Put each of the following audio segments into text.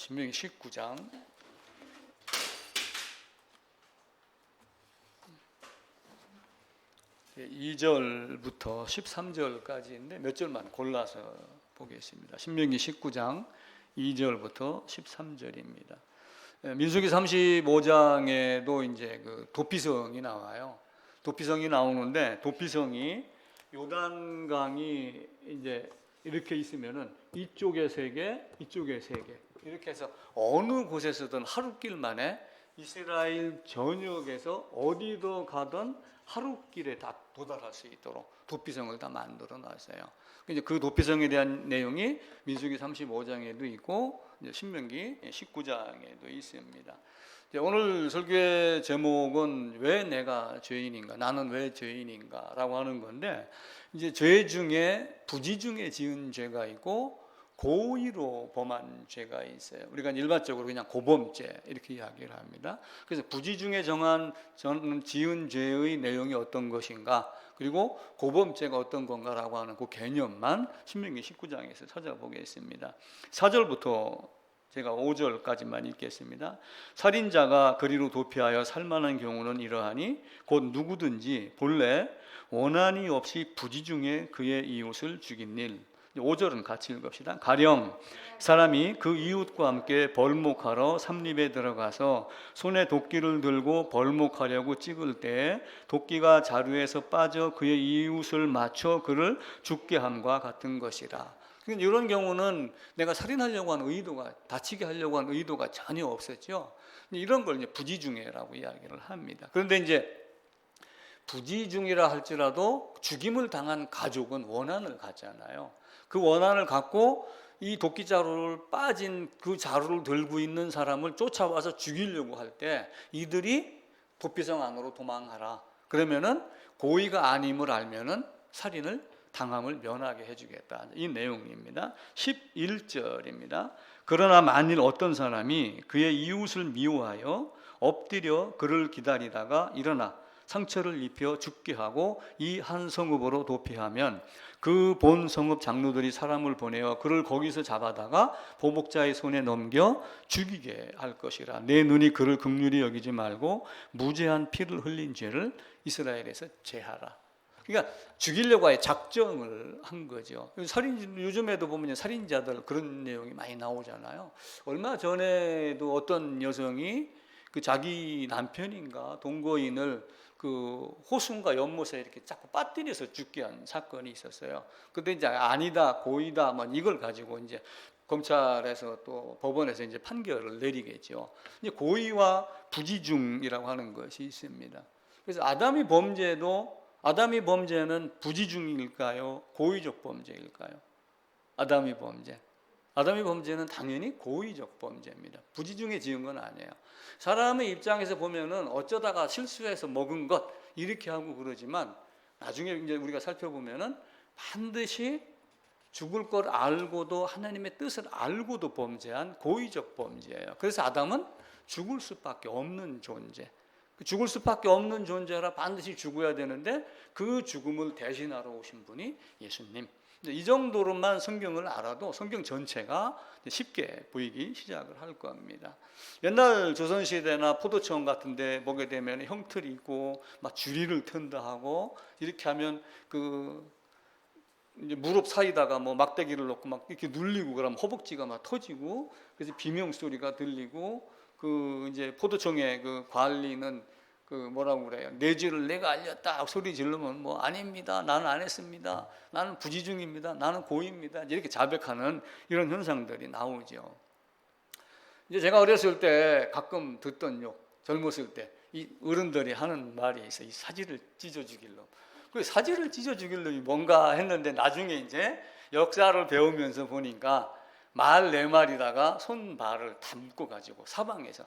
신명기 19장 2절부터 13절까지인데 몇 절만 골라서 보겠습니다. 신명기 19장 2절부터 13절입니다. 민수기 35장에도 이제 그 도피성이 나와요. 도피성이 나오는데 도피성이 요단강이 이제 이렇게 있으면은 이쪽에 3개, 이쪽에 3개 이렇게 해서 어느 곳에서든 하루길 만에 이스라엘 전역에서 어디도 가든 하루길에 다 도달할 수 있도록 도피성을 다 만들어 놨어요. 이제 그 도피성에 대한 내용이 민수기 35장에도 있고 신명기 19장에도 있습니다. 오늘 설교의 제목은 왜 내가 죄인인가? 나는 왜 죄인인가라고 하는 건데, 이제 죄 중에 부지 중에 지은 죄가 있고 고의로 범한 죄가 있어요. 우리가 일반적으로 그냥 고범죄 이렇게 이야기를 합니다. 그래서 부지 중에 지은 죄의 내용이 어떤 것인가, 그리고 고범죄가 어떤 건가라고 하는 그 개념만 신명기 19장에서 찾아보겠습니다. 4절부터 제가 5절까지만 읽겠습니다. 살인자가 그리로 도피하여 살만한 경우는 이러하니 곧 누구든지 본래 원한이 없이 부지 중에 그의 이웃을 죽인 일. 5절은 같이 읽읍시다. 가령 사람이 그 이웃과 함께 벌목하러 삼립에 들어가서 손에 도끼를 들고 벌목하려고 찍을 때 도끼가 자루에서 빠져 그의 이웃을 맞춰 그를 죽게 함과 같은 것이라. 이런 경우는 내가 살인하려고 하는 의도가, 다치게 하려고 하는 의도가 전혀 없었죠. 이런 걸 이제 부지중해라고 이야기를 합니다. 그런데 이제 부지중해라 할지라도 죽임을 당한 가족은 원한을 갖잖아요. 그 원한을 갖고 이 도끼자루를 빠진 그 자루를 들고 있는 사람을 쫓아와서 죽이려고 할 때 이들이 도피성 안으로 도망하라. 그러면은 고의가 아님을 알면은 살인을 당함을 면하게 해주겠다. 이 내용입니다. 11절입니다. 그러나 만일 어떤 사람이 그의 이웃을 미워하여 엎드려 그를 기다리다가 일어나 상처를 입혀 죽게 하고 이 한 성읍으로 도피하면 그 본 성읍 장로들이 사람을 보내어 그를 거기서 잡아다가 보복자의 손에 넘겨 죽이게 할 것이라. 내 눈이 그를 긍휼히 여기지 말고 무죄한 피를 흘린 죄를 이스라엘에서 제하라. 그러니까 죽이려고 아예 작정을 한 거죠. 요즘에도 보면 살인자들 그런 내용이 많이 나오잖아요. 얼마 전에도 어떤 여성이 그 자기 남편인가 동거인을 그 호순과 연못에 이렇게 자꾸 빠뜨려서 죽게 한 사건이 있었어요. 근데 이제 아니다, 고의다, 뭐 이걸 가지고 이제 검찰에서 또 법원에서 이제 판결을 내리겠죠. 이제 고의와 부지중이라고 하는 것이 있습니다. 그래서 아담의 범죄는 부지중일까요? 고의적 범죄일까요? 아담의 범죄는 당연히 고의적 범죄입니다. 부지중에 지은 건 아니에요. 사람의 입장에서 보면은 어쩌다가 실수해서 먹은 것 이렇게 하고 그러지만 나중에 이제 우리가 살펴보면은 반드시 죽을 걸 알고도 하나님의 뜻을 알고도 범죄한 고의적 범죄예요. 그래서 아담은 죽을 수밖에 없는 존재. 죽을 수밖에 없는 존재라 반드시 죽어야 되는데 그 죽음을 대신하러 오신 분이 예수님. 이 정도로만 성경을 알아도 성경 전체가 쉽게 보이기 시작을 할 겁니다. 옛날 조선시대나 포도청 같은 데 보게 되면 형틀이 있고 막 주리를 튼다 하고 이렇게 하면 그 이제 무릎 사이다가 뭐 막대기를 놓고 막 이렇게 눌리고 그러면 허벅지가 막 터지고 그래서 비명 소리가 들리고 그 이제 포도청의 그 관리는 그 뭐라고 그래요? 내 죄를 내가 알렸다 소리 지르면 뭐 아닙니다. 나는 안 했습니다. 나는 부지중입니다. 나는 고의입니다. 이렇게 자백하는 이런 현상들이 나오죠. 이제 제가 어렸을 때 가끔 듣던 욕, 젊었을 때 이 어른들이 하는 말이 있어요. 이 사지를 찢어 죽일놈. 그 사지를 찢어 죽일놈이 뭔가 했는데 나중에 이제 역사를 배우면서 보니까 말 4마리다가 손발을 담고 가지고 사방에서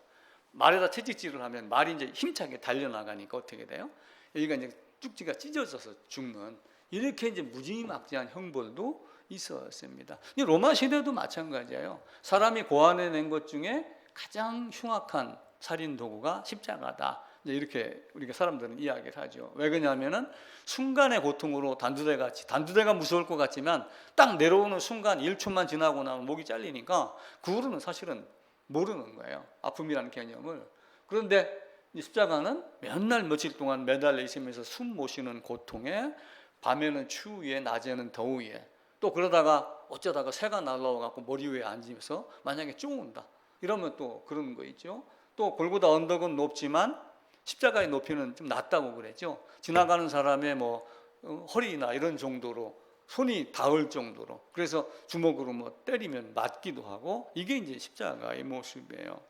말에다 채찍질을 하면 말이 이제 힘차게 달려나가니까 어떻게 돼요? 여기가 이제 쭉지가 찢어져서 죽는 이렇게 이제 무지막지한 형벌도 있었습니다. 로마 시대도 마찬가지예요. 사람이 고안해낸 것 중에 가장 흉악한 살인 도구가 십자가다. 이렇게 우리가 사람들은 이야기를 하죠. 왜 그러냐면은 순간의 고통으로 단두대가 무서울 것 같지만 딱 내려오는 순간 1초만 지나고 나면 목이 잘리니까 그 후로는 사실은 모르는 거예요. 아픔이라는 개념을. 그런데 이 십자가는 몇 날 며칠 동안 매달려 있으면서 숨 못 쉬는 고통에, 밤에는 추위에, 낮에는 더위에, 또 그러다가 어쩌다가 새가 날라와 갖고 머리 위에 앉으면서 만약에 쪼은다 이러면 또 그런 거 있죠. 또 골고다 언덕은 높지만 십자가의 높이는 좀 낮다고 그랬죠. 지나가는 사람의 뭐 허리나 이런 정도로, 손이 닿을 정도로, 그래서 주먹으로 뭐 때리면 맞기도 하고, 이게 이제 십자가의 모습이에요.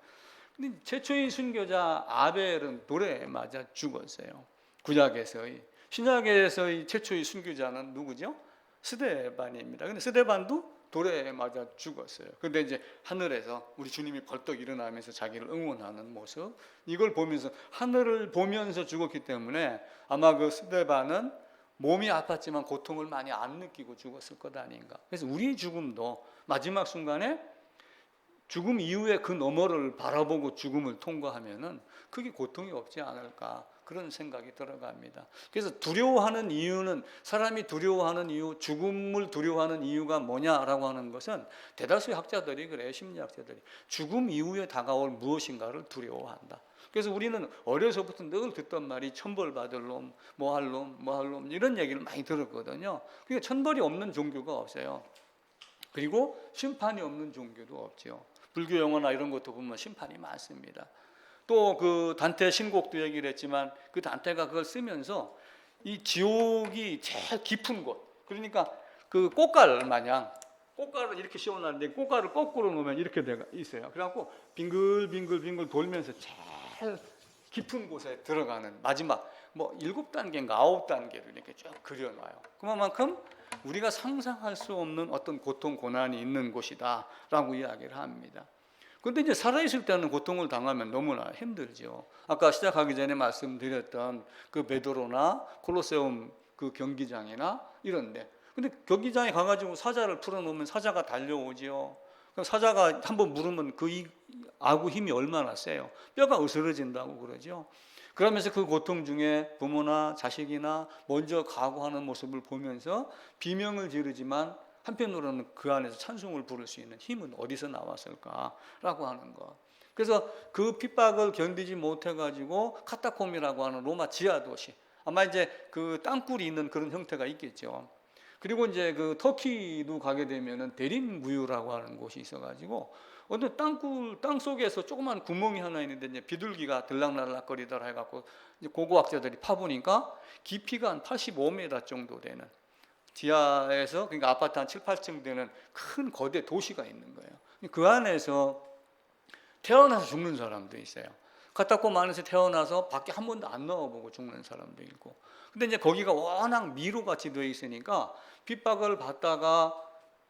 근데 최초의 순교자 아벨은 돌에 맞아 죽었어요. 구약에서의. 신약에서의 최초의 순교자는 누구죠? 스데반입니다. 근데 스데반도 돌에 맞아 죽었어요. 근데 이제 하늘에서 우리 주님이 벌떡 일어나면서 자기를 응원하는 모습, 이걸 보면서, 하늘을 보면서 죽었기 때문에 아마 그 스데반은 몸이 아팠지만 고통을 많이 안 느끼고 죽었을 것 아닌가. 그래서 우리의 죽음도 마지막 순간에 죽음 이후에 그 너머를 바라보고 죽음을 통과하면은 그게 고통이 없지 않을까, 그런 생각이 들어갑니다. 그래서 두려워하는 이유는, 사람이 두려워하는 이유, 죽음을 두려워하는 이유가 뭐냐라고 하는 것은 대다수의 학자들이 그래요. 심리학자들이 죽음 이후에 다가올 무엇인가를 두려워한다. 그래서 우리는 어려서부터 늘 듣던 말이 천벌받을 놈, 뭐 할 놈 이런 얘기를 많이 들었거든요. 그러니까 천벌이 없는 종교가 없어요. 그리고 심판이 없는 종교도 없죠. 불교 용어나 이런 것도 보면 심판이 많습니다. 또 그 단테 신곡도 얘기를 했지만, 그 단테가 그걸 쓰면서 이 지옥이 제일 깊은 곳, 그러니까 그 꽃갈 마냥 꽃갈을 이렇게 씌워놨는데 꽃갈을 거꾸로 놓으면 이렇게 있어요. 그래갖고 빙글빙글 돌면서 제일 깊은 곳에 들어가는 마지막 뭐 7단계인가 9단계를 이렇게 쭉 그려놔요. 그만큼 우리가 상상할 수 없는 어떤 고통, 고난이 있는 곳이다 라고 이야기를 합니다. 그런데 이제 살아있을 때는 고통을 당하면 너무나 힘들죠. 아까 시작하기 전에 말씀드렸던 그 베드로나 콜로세움 그 경기장이나 이런데, 근데 경기장에 가가지고 사자를 풀어놓으면 사자가 달려오지요. 그럼 사자가 한번 물으면 그 아구 힘이 얼마나 세요. 뼈가 으스러진다고 그러죠. 그러면서 그 고통 중에 부모나 자식이나 먼저 각오하는 모습을 보면서 비명을 지르지만 한편으로는 그 안에서 찬송을 부를 수 있는 힘은 어디서 나왔을까라고 하는 것. 그래서 그 핍박을 견디지 못해가지고 카타콤이라고 하는 로마 지하 도시, 아마 이제 그 땅굴이 있는 그런 형태가 있겠죠. 그리고 이제 그 터키도 가게 되면은 데린무유라고 하는 곳이 있어가지고 어느 땅 속에서 조그만 구멍이 하나 있는데 이제 비둘기가 들락날락거리더라 해갖고 이제 고고학자들이 파보니까 깊이가 한 85m 정도 되는, 지하에서, 그러니까 아파트 한 7, 8층 되는 큰 거대 도시가 있는 거예요. 그 안에서 태어나서 죽는 사람도 있어요. 카타콤 안에서 태어나서 밖에 한 번도 안 나와보고 죽는 사람도 있고. 근데 이제 거기가 워낙 미로같이 되어 있으니까 핍박을 받다가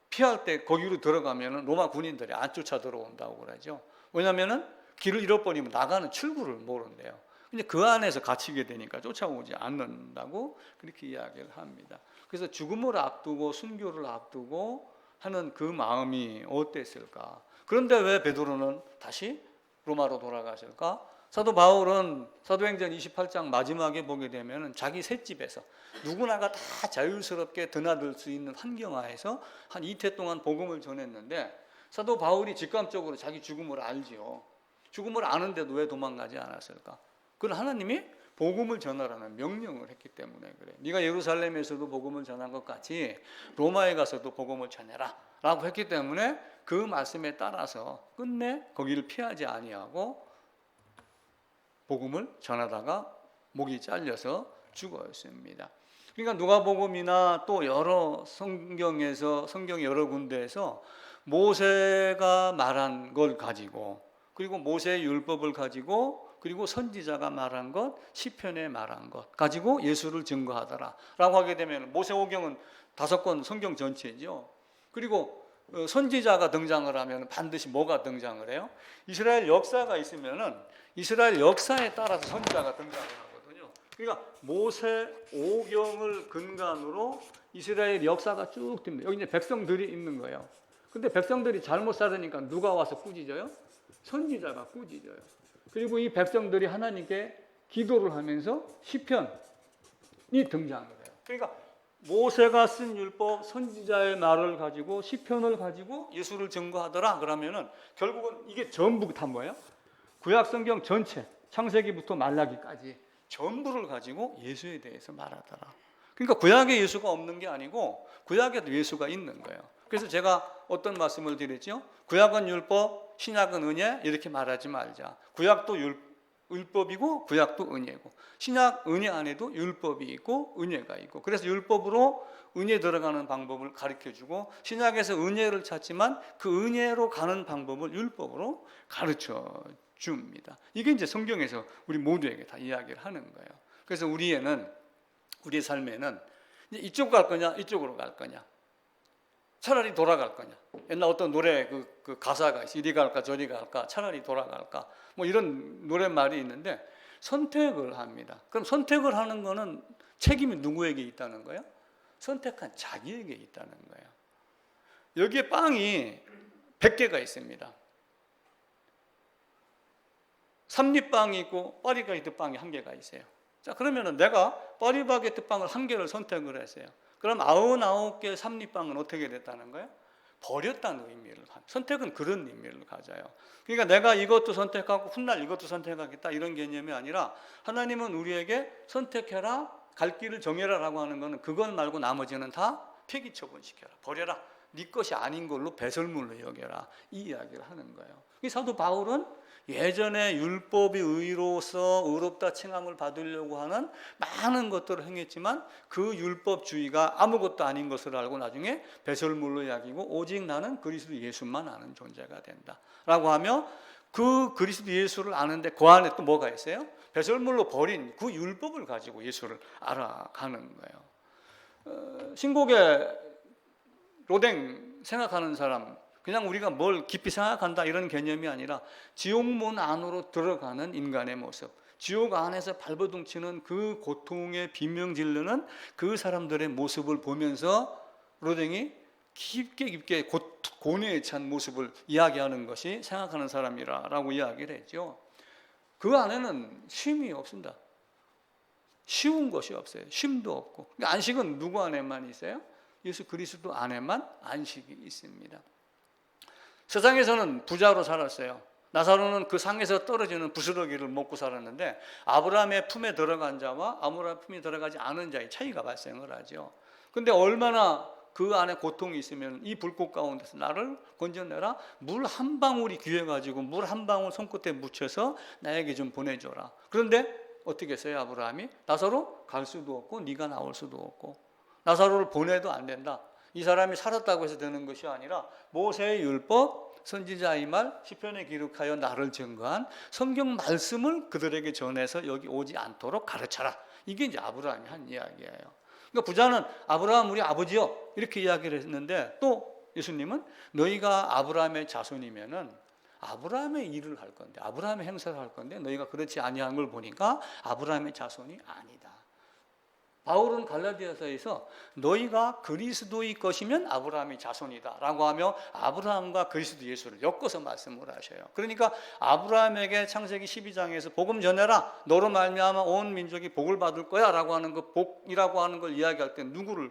피할 때 거기로 들어가면 로마 군인들이 안 쫓아 들어온다고 그러죠. 왜냐하면 길을 잃어버리면 나가는 출구를 모른대요. 근데 그 안에서 갇히게 되니까 쫓아오지 않는다고 그렇게 이야기를 합니다. 그래서 죽음을 앞두고 순교를 앞두고 하는 그 마음이 어땠을까? 그런데 왜 베드로는 다시 로마로 돌아가실까? 사도 바울은 사도행전 28장 마지막에 보게 되면 자기 셋집에서 누구나가 다 자유스럽게 드나들 수 있는 환경하에서 한 이태 동안 복음을 전했는데, 사도 바울이 직감적으로 자기 죽음을 알지요. 죽음을 아는데도 왜 도망가지 않았을까? 그건 하나님이 복음을 전하라는 명령을 했기 때문에 그래. 네가 예루살렘에서도 복음을 전한 것 같이 로마에 가서도 복음을 전해라 라고 했기 때문에 그 말씀에 따라서 끝내 거기를 피하지 아니하고 복음을 전하다가 목이 잘려서 죽었습니다. 그러니까 누가복음이나 또 여러 성경에서, 성경 여러 군데에서 모세가 말한 걸 가지고, 그리고 모세의 율법을 가지고, 그리고 선지자가 말한 것, 시편에 말한 것 가지고 예수를 증거하더라라고 하게 되면 모세오경은 5권 성경 전체죠. 그리고 선지자가 등장을 하면 반드시 뭐가 등장을 해요? 이스라엘 역사가 있으면은 이스라엘 역사에 따라서 선지자가 등장을 하거든요. 그러니까 모세오경을 근간으로 이스라엘 역사가 쭉 됩니다. 여기 이제 백성들이 있는 거예요. 근데 백성들이 잘못 살으니까 누가 와서 꾸짖어요? 선지자가 꾸짖어요. 그리고 이 백성들이 하나님께 기도를 하면서 시편이 등장을 해요. 그러니까 모세가 쓴 율법, 선지자의 말을 가지고 시편을 가지고 예수를 증거하더라. 그러면은 결국은 이게 전부 다 뭐예요? 구약 성경 전체, 창세기부터 말라기까지 전부를 가지고 예수에 대해서 말하더라. 그러니까 구약에 예수가 없는 게 아니고 구약에도 예수가 있는 거예요. 그래서 제가 어떤 말씀을 드렸죠? 구약은 율법, 신약은 은혜 이렇게 말하지 말자. 구약도 율법이고 구약도 은혜고, 신약 은혜 안에도 율법이 있고 은혜가 있고, 그래서 율법으로 은혜 들어가는 방법을 가르쳐주고, 신약에서 은혜를 찾지만 그 은혜로 가는 방법을 율법으로 가르쳐 줍니다. 이게 이제 성경에서 우리 모두에게 다 이야기를 하는 거예요. 그래서 우리의 삶에는 이쪽 갈 거냐 이쪽으로 갈 거냐, 차라리 돌아갈 거냐. 옛날 어떤 노래 그 가사가 있어. 이리 갈까 저리 갈까, 차라리 돌아갈까, 뭐 이런 노랫말이 있는데 선택을 합니다. 그럼 선택을 하는 거는 책임이 누구에게 있다는 거예요? 선택한 자기에게 있다는 거예요. 여기에 빵이 100개가 있습니다. 삼립빵이 있고 파리바게뜨 빵이 1개가 있어요. 자, 그러면은 내가 파리바게뜨 빵을 1개를 선택을 했어요. 그럼 99개 삼립빵은 어떻게 됐다는 거예요? 버렸다는 의미를, 선택은 그런 의미를 가져요. 그러니까 내가 이것도 선택하고 훗날 이것도 선택하겠다 이런 개념이 아니라, 하나님은 우리에게 선택해라, 갈 길을 정해라 라고 하는 것은 그것 말고 나머지는 다 폐기 처분시켜라, 버려라, 네 것이 아닌 걸로 배설물로 여겨라, 이 이야기를 하는 거예요. 이 사도 바울은 예전에 율법이 의로서 의롭다 칭함을 받으려고 하는 많은 것들을 행했지만 그 율법주의가 아무것도 아닌 것을 알고 나중에 배설물로 여기고 오직 나는 그리스도 예수만 아는 존재가 된다 라고 하며, 그 그리스도 예수를 아는데 그 안에 또 뭐가 있어요? 배설물로 버린 그 율법을 가지고 예수를 알아가는 거예요. 신곡의 로댕 생각하는 사람, 그냥 우리가 뭘 깊이 생각한다 이런 개념이 아니라 지옥문 안으로 들어가는 인간의 모습, 지옥 안에서 발버둥치는 그 고통에 비명 지르는 그 사람들의 모습을 보면서 로댕이 깊게 고뇌에 찬 모습을 이야기하는 것이 생각하는 사람이라고 이야기를 했죠. 그 안에는 쉼이 없습니다. 쉬운 것이 없어요. 쉼도 없고. 그러니까 안식은 누구 안에만 있어요? 예수 그리스도 안에만 안식이 있습니다. 세상에서는 부자로 살았어요. 나사로는 그 상에서 떨어지는 부스러기를 먹고 살았는데, 아브라함의 품에 들어간 자와 아브라함의 품에 들어가지 않은 자의 차이가 발생을 하죠. 근데 얼마나 그 안에 고통이 있으면 이 불꽃 가운데서 나를 건져내라, 물 한 방울이 귀해가지고 물 한 방울 손끝에 묻혀서 나에게 좀 보내줘라. 그런데 어떻게 했어요? 아브라함이 나사로 갈 수도 없고 네가 나올 수도 없고, 나사로를 보내도 안 된다. 이 사람이 살았다고 해서 되는 것이 아니라 모세의 율법, 선지자의 말, 시편에 기록하여 나를 증거한 성경 말씀을 그들에게 전해서 여기 오지 않도록 가르쳐라. 이게 이제 아브라함이 한 이야기예요. 그러니까 부자는 아브라함 우리 아버지요 이렇게 이야기를 했는데, 또 예수님은 너희가 아브라함의 자손이면은 아브라함의 일을 할 건데, 아브라함의 행사를 할 건데 너희가 그렇지 아니한 걸 보니까 아브라함의 자손이 아니다. 바울은 갈라디아서에서 너희가 그리스도의 것이면 아브라함의 자손이다 라고 하며 아브라함과 그리스도 예수를 엮어서 말씀을 하셔요. 그러니까 아브라함에게 창세기 12장에서 복음 전해라, 너로 말미암아 온 민족이 복을 받을 거야 라고 하는 그 복이라고 하는 걸 이야기할 때 누구를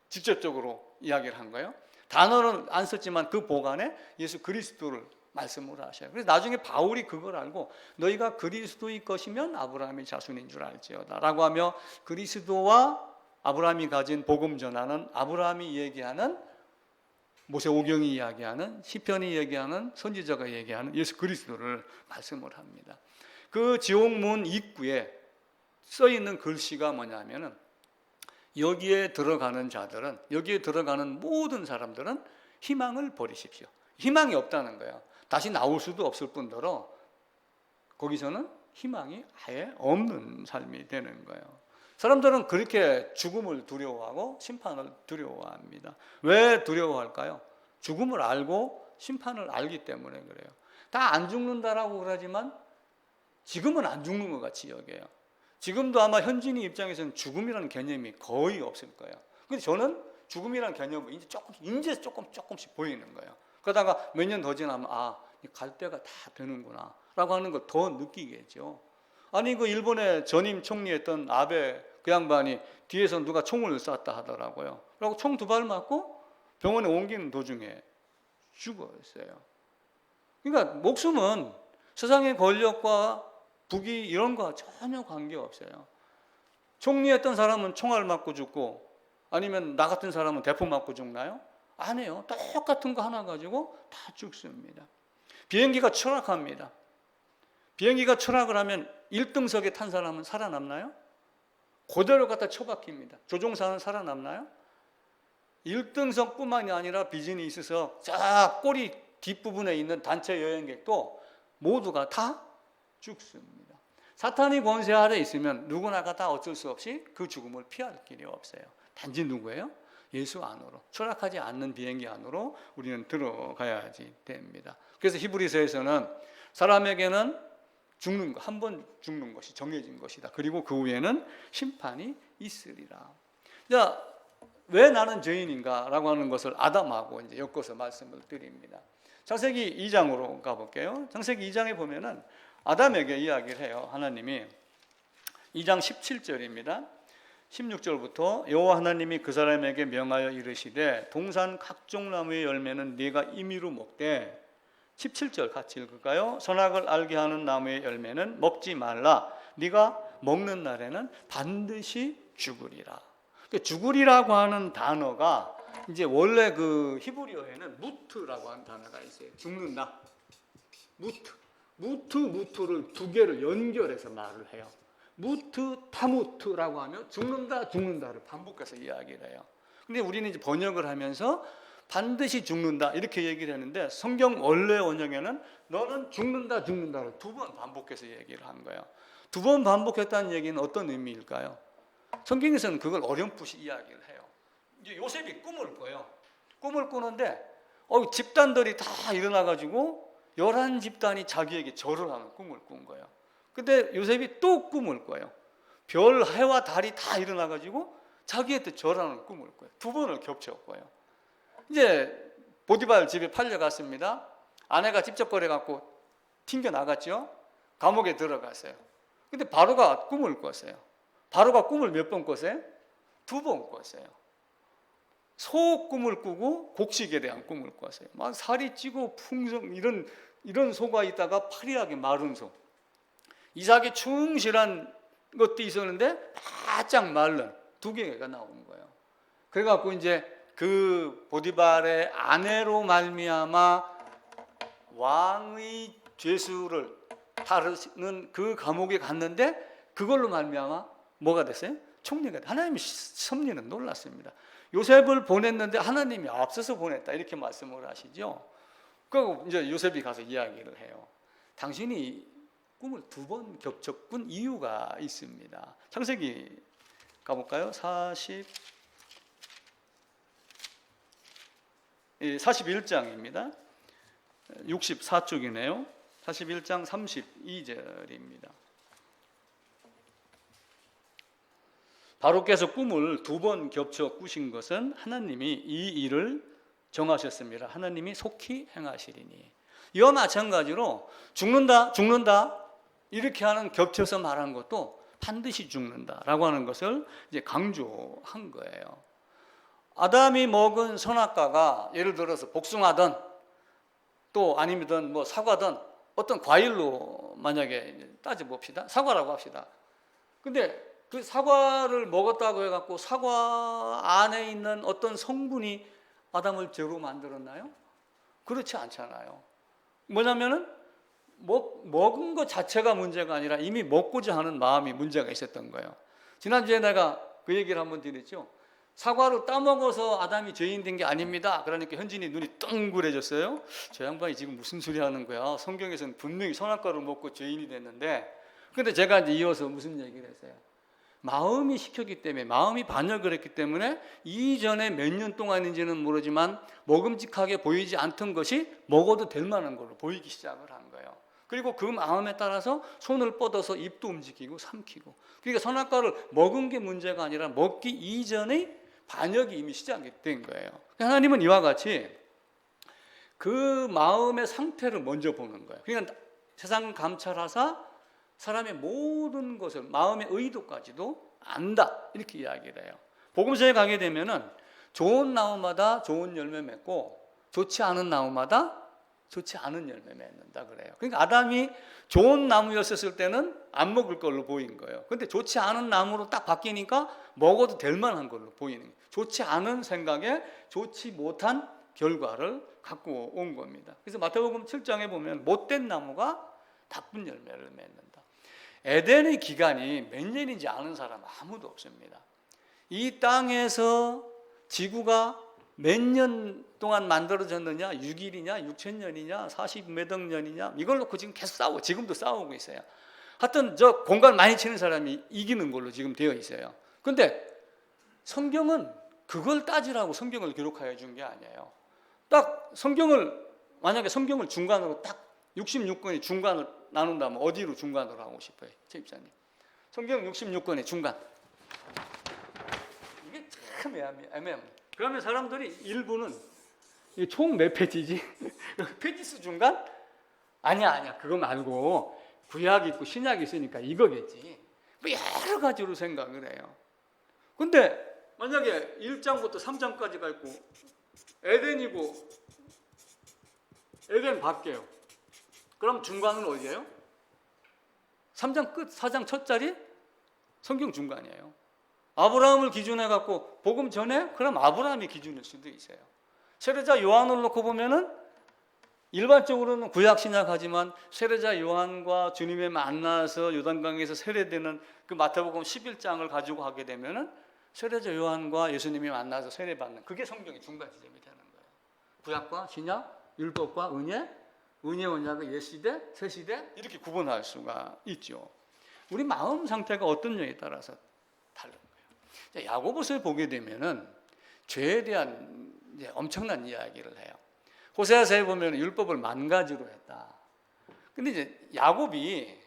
직접적으로 이야기를 한 거예요? 단어는 안 썼지만 그 복 안에 예수 그리스도를 말씀을 하셔요. 그래서 나중에 바울이 그걸 알고 너희가 그리스도의 것이면 아브라함의 자손인 줄 알지어다 라고 하며, 그리스도와 아브라함이 가진 복음 전하는, 아브라함이 얘기하는, 모세오경이 이야기하는, 시편이 얘기하는, 선지자가 얘기하는 예수 그리스도를 말씀을 합니다. 그 지옥문 입구에 써 있는 글씨가 뭐냐면은, 여기에 들어가는 자들은, 여기에 들어가는 모든 사람들은 희망을 버리십시오. 희망이 없다는 거예요. 다시 나올 수도 없을 뿐더러 거기서는 희망이 아예 없는 삶이 되는 거예요. 사람들은 그렇게 죽음을 두려워하고 심판을 두려워합니다. 왜 두려워할까요? 죽음을 알고 심판을 알기 때문에 그래요. 다 안 죽는다라고 그러지만 지금은 안 죽는 것 같이 여겨요. 지금도 아마 현진이 입장에서는 죽음이라는 개념이 거의 없을 거예요. 근데 저는 죽음이라는 개념이 이제 조금씩 보이는 거예요. 그러다가 몇 년 더 지나면 갈 때가 다 되는구나 라고 하는 걸 더 느끼겠죠. 아니 그 일본의 전임 총리였던 아베 그 양반이 뒤에서 누가 총을 쐈다 하더라고요. 그리고 총 2발 맞고 병원에 옮기는 도중에 죽었어요. 그러니까 목숨은 세상의 권력과 부귀 이런 거 전혀 관계없어요. 총리했던 사람은 총알 맞고 죽고 아니면 나 같은 사람은 대포 맞고 죽나요? 아니에요. 똑같은 거 하나 가지고 다 죽습니다. 비행기가 추락합니다. 비행기가 추락을 하면 1등석에 탄 사람은 살아남나요? 그대로 갖다 처박힙니다. 조종사는 살아남나요? 1등석뿐만이 아니라 비즈니스석 쫙 꼬리 뒷부분에 있는 단체 여행객도 모두가 다 죽습니다. 사탄이 권세 아래 있으면 누구나가 다 어쩔 수 없이 그 죽음을 피할 길이 없어요. 단지 누구예요? 예수 안으로, 추락하지 않는 비행기 안으로 우리는 들어가야지 됩니다. 그래서 히브리서에서는 사람에게는 죽는 것, 한 번 죽는 것이 정해진 것이다. 그리고 그 후에는 심판이 있으리라. 자, 왜 나는 죄인인가라고 하는 것을 아담하고 이제 엮어서 말씀을 드립니다. 창세기 2장으로 가볼게요. 창세기 2장에 보면은 아담에게 이야기를 해요. 하나님이 2장 17절입니다. 16절부터 여호와 하나님이 그 사람에게 명하여 이르시되 동산 각종 나무의 열매는 네가 임의로 먹되 17절 같이 읽을까요? 선악을 알게 하는 나무의 열매는 먹지 말라. 네가 먹는 날에는 반드시 죽으리라. 죽으리라고 하는 단어가 이제 원래 그 히브리어에는 무트라고 하는 단어가 있어요. 죽는다. 무트를 2개를 연결해서 말을 해요. 무트, 타무트라고 하면 죽는다를 반복해서 이야기를 해요. 근데 우리는 이제 번역을 하면서 반드시 죽는다 이렇게 얘기를 하는데 성경 원래 원형에는 너는 죽는다를 2번 반복해서 얘기를 한 거예요. 2번 반복했다는 얘기는 어떤 의미일까요? 성경에서는 그걸 어렴풋이 이야기를 해요. 이제 요셉이 꿈을 꿔요. 꿈을 꾸는데 집단들이 다 일어나가지고 11집단이 자기에게 절을 하는 꿈을 꾼 거예요. 근데 요셉이 또 꿈을 꿔요. 별, 해와 달이 다 일어나가지고 자기한테 절하는 꿈을 꿔요. 2번을 겹쳐 꿔요. 이제 보디발 집에 팔려갔습니다. 아내가 집적거려갖고 튕겨 나갔죠. 감옥에 들어갔어요. 근데 바로가 꿈을 꿨어요. 바로가 꿈을 몇 번 꿨어요? 2번 꿨어요. 소 꿈을 꾸고 곡식에 대한 꿈을 꿨어요. 막 살이 찌고 풍성 이런 소가 있다가 파리하게 마른 소. 이삭에 충실한 것도 있었는데 바짝 마른 2개가 나오는 거예요. 그래갖고 이제 그 보디발의 아내로 말미암아 왕의 죄수를 다루는 그 감옥에 갔는데 그걸로 말미암아 뭐가 됐어요? 총리가 됐어요. 하나님의 섭리는 놀랐습니다. 요셉을 보냈는데 하나님이 앞서서 보냈다 이렇게 말씀을 하시죠. 그리고 이제 요셉이 가서 이야기를 해요. 당신이 꿈을 2번 겹쳐 꾼 이유가 있습니다. 창세기 가볼까요? 41장입니다. 64쪽이네요. 41장 32절입니다. 바로께서 꿈을 2번 겹쳐 꾸신 것은 하나님이 이 일을 정하셨습니다. 하나님이 속히 행하시리니. 이와 마찬가지로 죽는다 이렇게 하는 겹쳐서 말한 것도 반드시 죽는다라고 하는 것을 이제 강조한 거예요. 아담이 먹은 선악과가 예를 들어서 복숭아든 또 아니면 뭐 사과든 어떤 과일로 만약에 따져봅시다. 사과라고 합시다. 근데 그 사과를 먹었다고 해갖고 사과 안에 있는 어떤 성분이 아담을 죄로 만들었나요? 그렇지 않잖아요. 뭐냐면은 먹은 것 자체가 문제가 아니라 이미 먹고자 하는 마음이 문제가 있었던 거예요. 지난주에 내가 그 얘기를 한번 드렸죠. 사과를 따먹어서 아담이 죄인 된 게 아닙니다. 그러니까 현진이 눈이 덩그레졌어요. 저 양반이 지금 무슨 소리 하는 거야? 성경에서는 분명히 선악과를 먹고 죄인이 됐는데, 근데 제가 이제 이어서 무슨 얘기를 했어요? 마음이 시켰기 때문에, 마음이 반역을 했기 때문에 이전에 몇 년 동안인지는 모르지만 먹음직하게 보이지 않던 것이 먹어도 될 만한 걸로 보이기 시작을 한 거예요. 그리고 그 마음에 따라서 손을 뻗어서 입도 움직이고 삼키고, 그러니까 선악과를 먹은 게 문제가 아니라 먹기 이전에 반역이 이미 시작이 된 거예요. 하나님은 이와 같이 그 마음의 상태를 먼저 보는 거예요. 그러니까 세상 감찰하사 사람의 모든 것을, 마음의 의도까지도 안다 이렇게 이야기를 해요. 복음서에 가게 되면은 좋은 나무마다 좋은 열매 맺고 좋지 않은 나무마다 좋지 않은 열매 맺는다 그래요. 그러니까 아담이 좋은 나무였었을 때는 안 먹을 걸로 보인 거예요. 근데 좋지 않은 나무로 딱 바뀌니까 먹어도 될 만한 걸로 보이는 거예요. 좋지 않은 생각에 좋지 못한 결과를 갖고 온 겁니다. 그래서 마태복음 7장에 보면 못된 나무가 나쁜 열매를 맺는다. 에덴의 기간이 몇 년인지 아는 사람 아무도 없습니다. 이 땅에서 지구가 몇 년 동안 만들어졌느냐, 6일이냐, 6,000년이냐, 40몇 억 년이냐, 이걸 놓고 지금 계속 싸우고, 지금도 싸우고 있어요. 하여튼 저 공간 많이 치는 사람이 이기는 걸로 지금 되어 있어요. 근데 성경은 그걸 따지라고 성경을 기록하여 준 게 아니에요. 딱 성경을, 만약에 성경을 중간으로 딱 66권의 중간을 나눈다면 어디로 중간으로 하고 싶어요? 최 입사님. 성경 66권의 중간. 이게 참 애매합니다. 그러면 사람들이 일부는 총 몇 페이지지? 페이지수 중간? 아니야 그거 말고 구약이 있고 신약이 있으니까 이거겠지. 뭐 여러 가지로 생각을 해요. 근데 만약에 1장부터 3장까지가 있고 에덴이고 에덴 밖에요. 그럼 중간은 어디예요? 3장 끝, 4장 첫 자리? 성경 중간이에요. 아브라함을 기준해 갖고 복음 전에 그럼 아브라함이 기준일 수도 있어요. 세례자 요한을 놓고 보면은 일반적으로는 구약 신약하지만 세례자 요한과 주님의 만나서 요단강에서 세례되는 그 마태복음 11장을 가지고 하게 되면은 세례자 요한과 예수님이 만나서 세례받는 그게 성경의 중간 지점이 되는 거예요. 구약과 신약, 율법과 은혜, 은혜 언약의 옛 시대, 새 시대 이렇게 구분할 수가 있죠. 우리 마음 상태가 어떤냐에 따라서 다른 거예요. 야고보서에 보게 되면은 죄에 대한 엄청난 이야기를 해요. 호세아서에 보면 율법을 10,000가지로 했다. 근데 이제 야곱이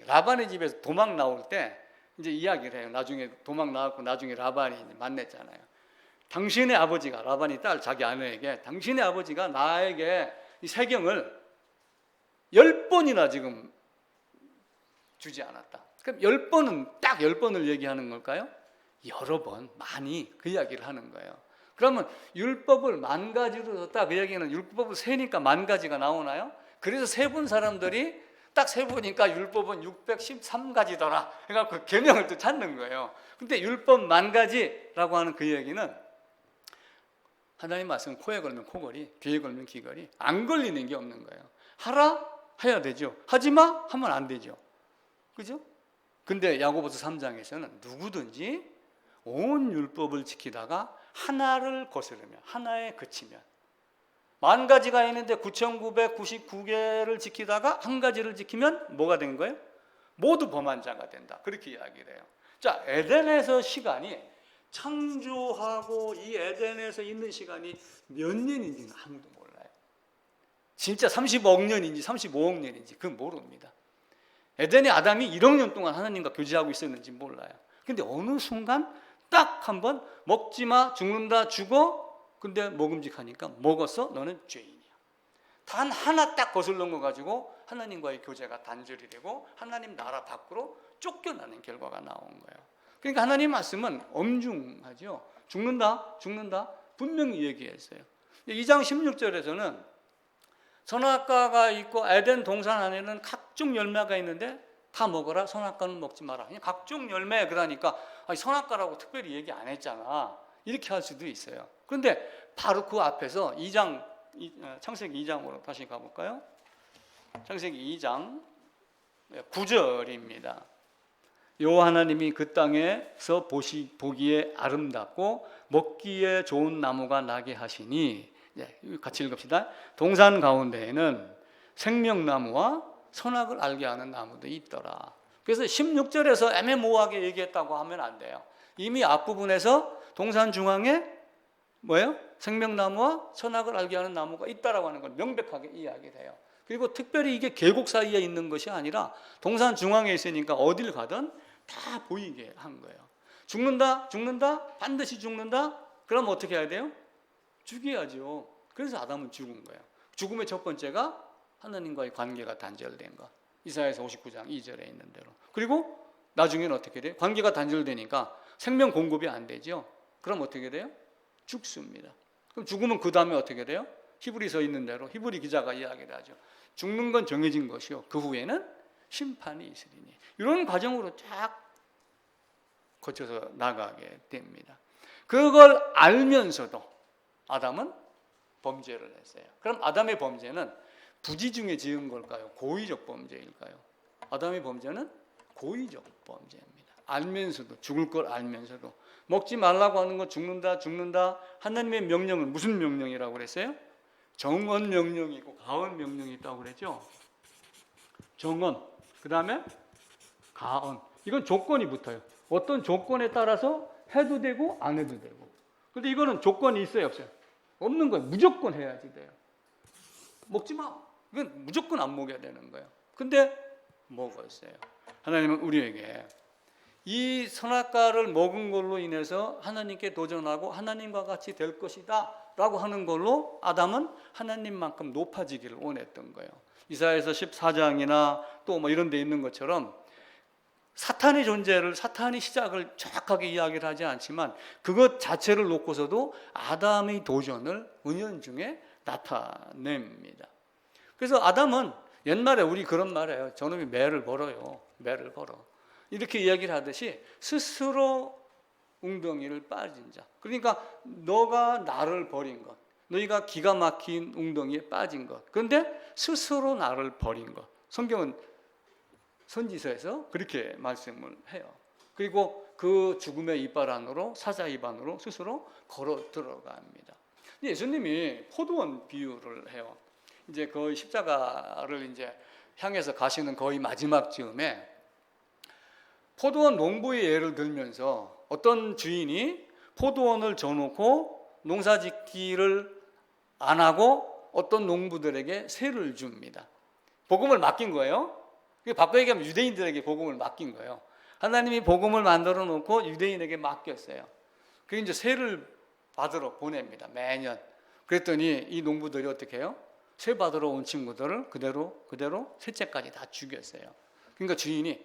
라반의 집에서 도망 나올 때 이제 이야기를 해요. 나중에 도망 나왔고 나중에 라반이 만났잖아요. 당신의 아버지가 라반이 딸 자기 아내에게 당신의 아버지가 나에게 이 세경을 10번이나 지금 주지 않았다. 그럼 10번은 딱 10번을 얘기하는 걸까요? 여러 번 많이 그 이야기를 하는 거예요. 그러면 율법을 10,000가지로 줬다. 그 얘기는 율법을 세니까 10,000가지가 나오나요? 그래서 세본 사람들이 딱 세보니까 율법은 613가지더라. 그러니까 그 계명을 또 찾는 거예요. 근데 율법 10,000가지라고 하는 그 얘기는 하나님 말씀은 코에 걸면 코걸이, 귀에 걸면 귀걸이, 안 걸리는 게 없는 거예요. 하라 해야 되죠. 하지마 하면 안 되죠. 그죠? 근데 야고보서 3장에서는 누구든지 온 율법을 지키다가 하나를 거스르면, 하나에 그치면 10,000가지가 있는데 9,999개를 지키다가 한 가지를 지키면 뭐가 된 거예요? 모두 범한 자가 된다. 그렇게 이야기를 해요. 자, 에덴에서 시간이 창조하고 이 에덴에서 있는 시간이 몇 년인지는 아무도 몰라요. 진짜 30억 년인지 35억 년인지 그건 모릅니다. 에덴의 아담이 1억 년 동안 하나님과 교제하고 있었는지 몰라요. 근데 어느 순간 딱 한번 먹지마, 죽는다, 죽어. 근데 먹음직하니까 먹었어? 너는 죄인이야. 단 하나 딱 거슬러 거 가지고 하나님과의 교제가 단절이 되고 하나님 나라 밖으로 쫓겨나는 결과가 나온 거예요. 그러니까 하나님 말씀은 엄중하죠. 죽는다 분명히 얘기했어요. 2장 16절에서는 선악과가 있고 에덴 동산 안에는 각종 열매가 있는데 다 먹어라. 선악과는 먹지 마라. 그냥 각종 열매. 그러니까 선악과라고 특별히 얘기 안 했잖아. 이렇게 할 수도 있어요. 그런데 바로 그 앞에서 2장, 창세기 2장으로 다시 가볼까요? 창세기 2장 9절입니다. 여호와 하나님이 그 땅에서 보기에 아름답고 먹기에 좋은 나무가 나게 하시니, 같이 읽읍시다. 동산 가운데에는 생명나무와 선악을 알게 하는 나무도 있더라. 그래서 16절에서 애매모호하게 얘기했다고 하면 안 돼요. 이미 앞부분에서 동산 중앙에 뭐예요? 생명나무와 선악을 알게 하는 나무가 있다라고 하는 걸 명백하게 이야기를 해요. 그리고 특별히 이게 계곡 사이에 있는 것이 아니라 동산 중앙에 있으니까 어딜 가든 다 보이게 한 거예요. 죽는다, 반드시 죽는다. 그럼 어떻게 해야 돼요? 죽여야죠. 그래서 아담은 죽은 거예요. 죽음의 첫 번째가 하나님과의 관계가 단절된 것. 이사야서 59장 2절에 있는 대로. 그리고 나중에는 어떻게 돼요? 관계가 단절되니까 생명 공급이 안 되죠. 그럼 어떻게 돼요? 죽습니다. 그럼 죽으면 그 다음에 어떻게 돼요? 히브리서 있는 대로 히브리 기자가 이야기를 하죠. 죽는 건 정해진 것이요, 그 후에는 심판이 있으리니. 이런 과정으로 쫙 거쳐서 나가게 됩니다. 그걸 알면서도 아담은 범죄를 했어요. 그럼 아담의 범죄는 부지 중에 지은 걸까요? 고의적 범죄일까요? 아담의 범죄는 고의적 범죄입니다. 알면서도, 죽을 걸 알면서도, 먹지 말라고 하는 거 죽는다 하나님의 명령은 무슨 명령이라고 그랬어요? 정언 명령이 있고 가언 명령이 있다고 그랬죠. 정언, 그 다음에 가언. 이건 조건이 붙어요. 어떤 조건에 따라서 해도 되고 안 해도 되고. 근데 이거는 조건이 있어요, 없어요? 없는 거예요. 무조건 해야지 돼요. 먹지 마. 이건 무조건 안 먹여야 되는 거예요. 근데 먹었어요. 하나님은 우리에게 이 선악과를 먹은 걸로 인해서 하나님께 도전하고 하나님과 같이 될 것이다 라고 하는 걸로 아담은 하나님만큼 높아지기를 원했던 거예요. 이사야서 14장이나 또 뭐 이런 데 있는 것처럼 사탄의 존재를, 사탄의 시작을 정확하게 이야기를 하지 않지만 그것 자체를 놓고서도 아담의 도전을 은연중에 나타냅니다. 그래서 아담은 옛말에 우리 그런 말이에요. 저놈이 매를 벌어요. 매를 벌어. 이렇게 이야기를 하듯이 스스로 웅덩이를 빠진 자. 그러니까 너가 나를 버린 것, 너희가 기가 막힌 웅덩이에 빠진 것, 그런데 스스로 나를 버린 것. 성경은 선지서에서 그렇게 말씀을 해요. 그리고 그 죽음의 이빨 안으로, 사자 입 안으로 스스로 걸어 들어갑니다. 예수님이 포도원 비유를 해요. 이제 거의 십자가를 이제 향해서 가시는 거의 마지막 즈음에 포도원 농부의 예를 들면서 어떤 주인이 포도원을 줘놓고 농사짓기를 안 하고 어떤 농부들에게 세를 줍니다. 복음을 맡긴 거예요. 바꿔 얘기하면 유대인들에게 복음을 맡긴 거예요. 하나님이 복음을 만들어 놓고 유대인에게 맡겼어요. 그래서 이제 세를 받으러 보냅니다. 매년. 그랬더니 이 농부들이 어떻게 해요? 세 받으러 온 친구들을 그대로 셋째까지 다 죽였어요. 그러니까 주인이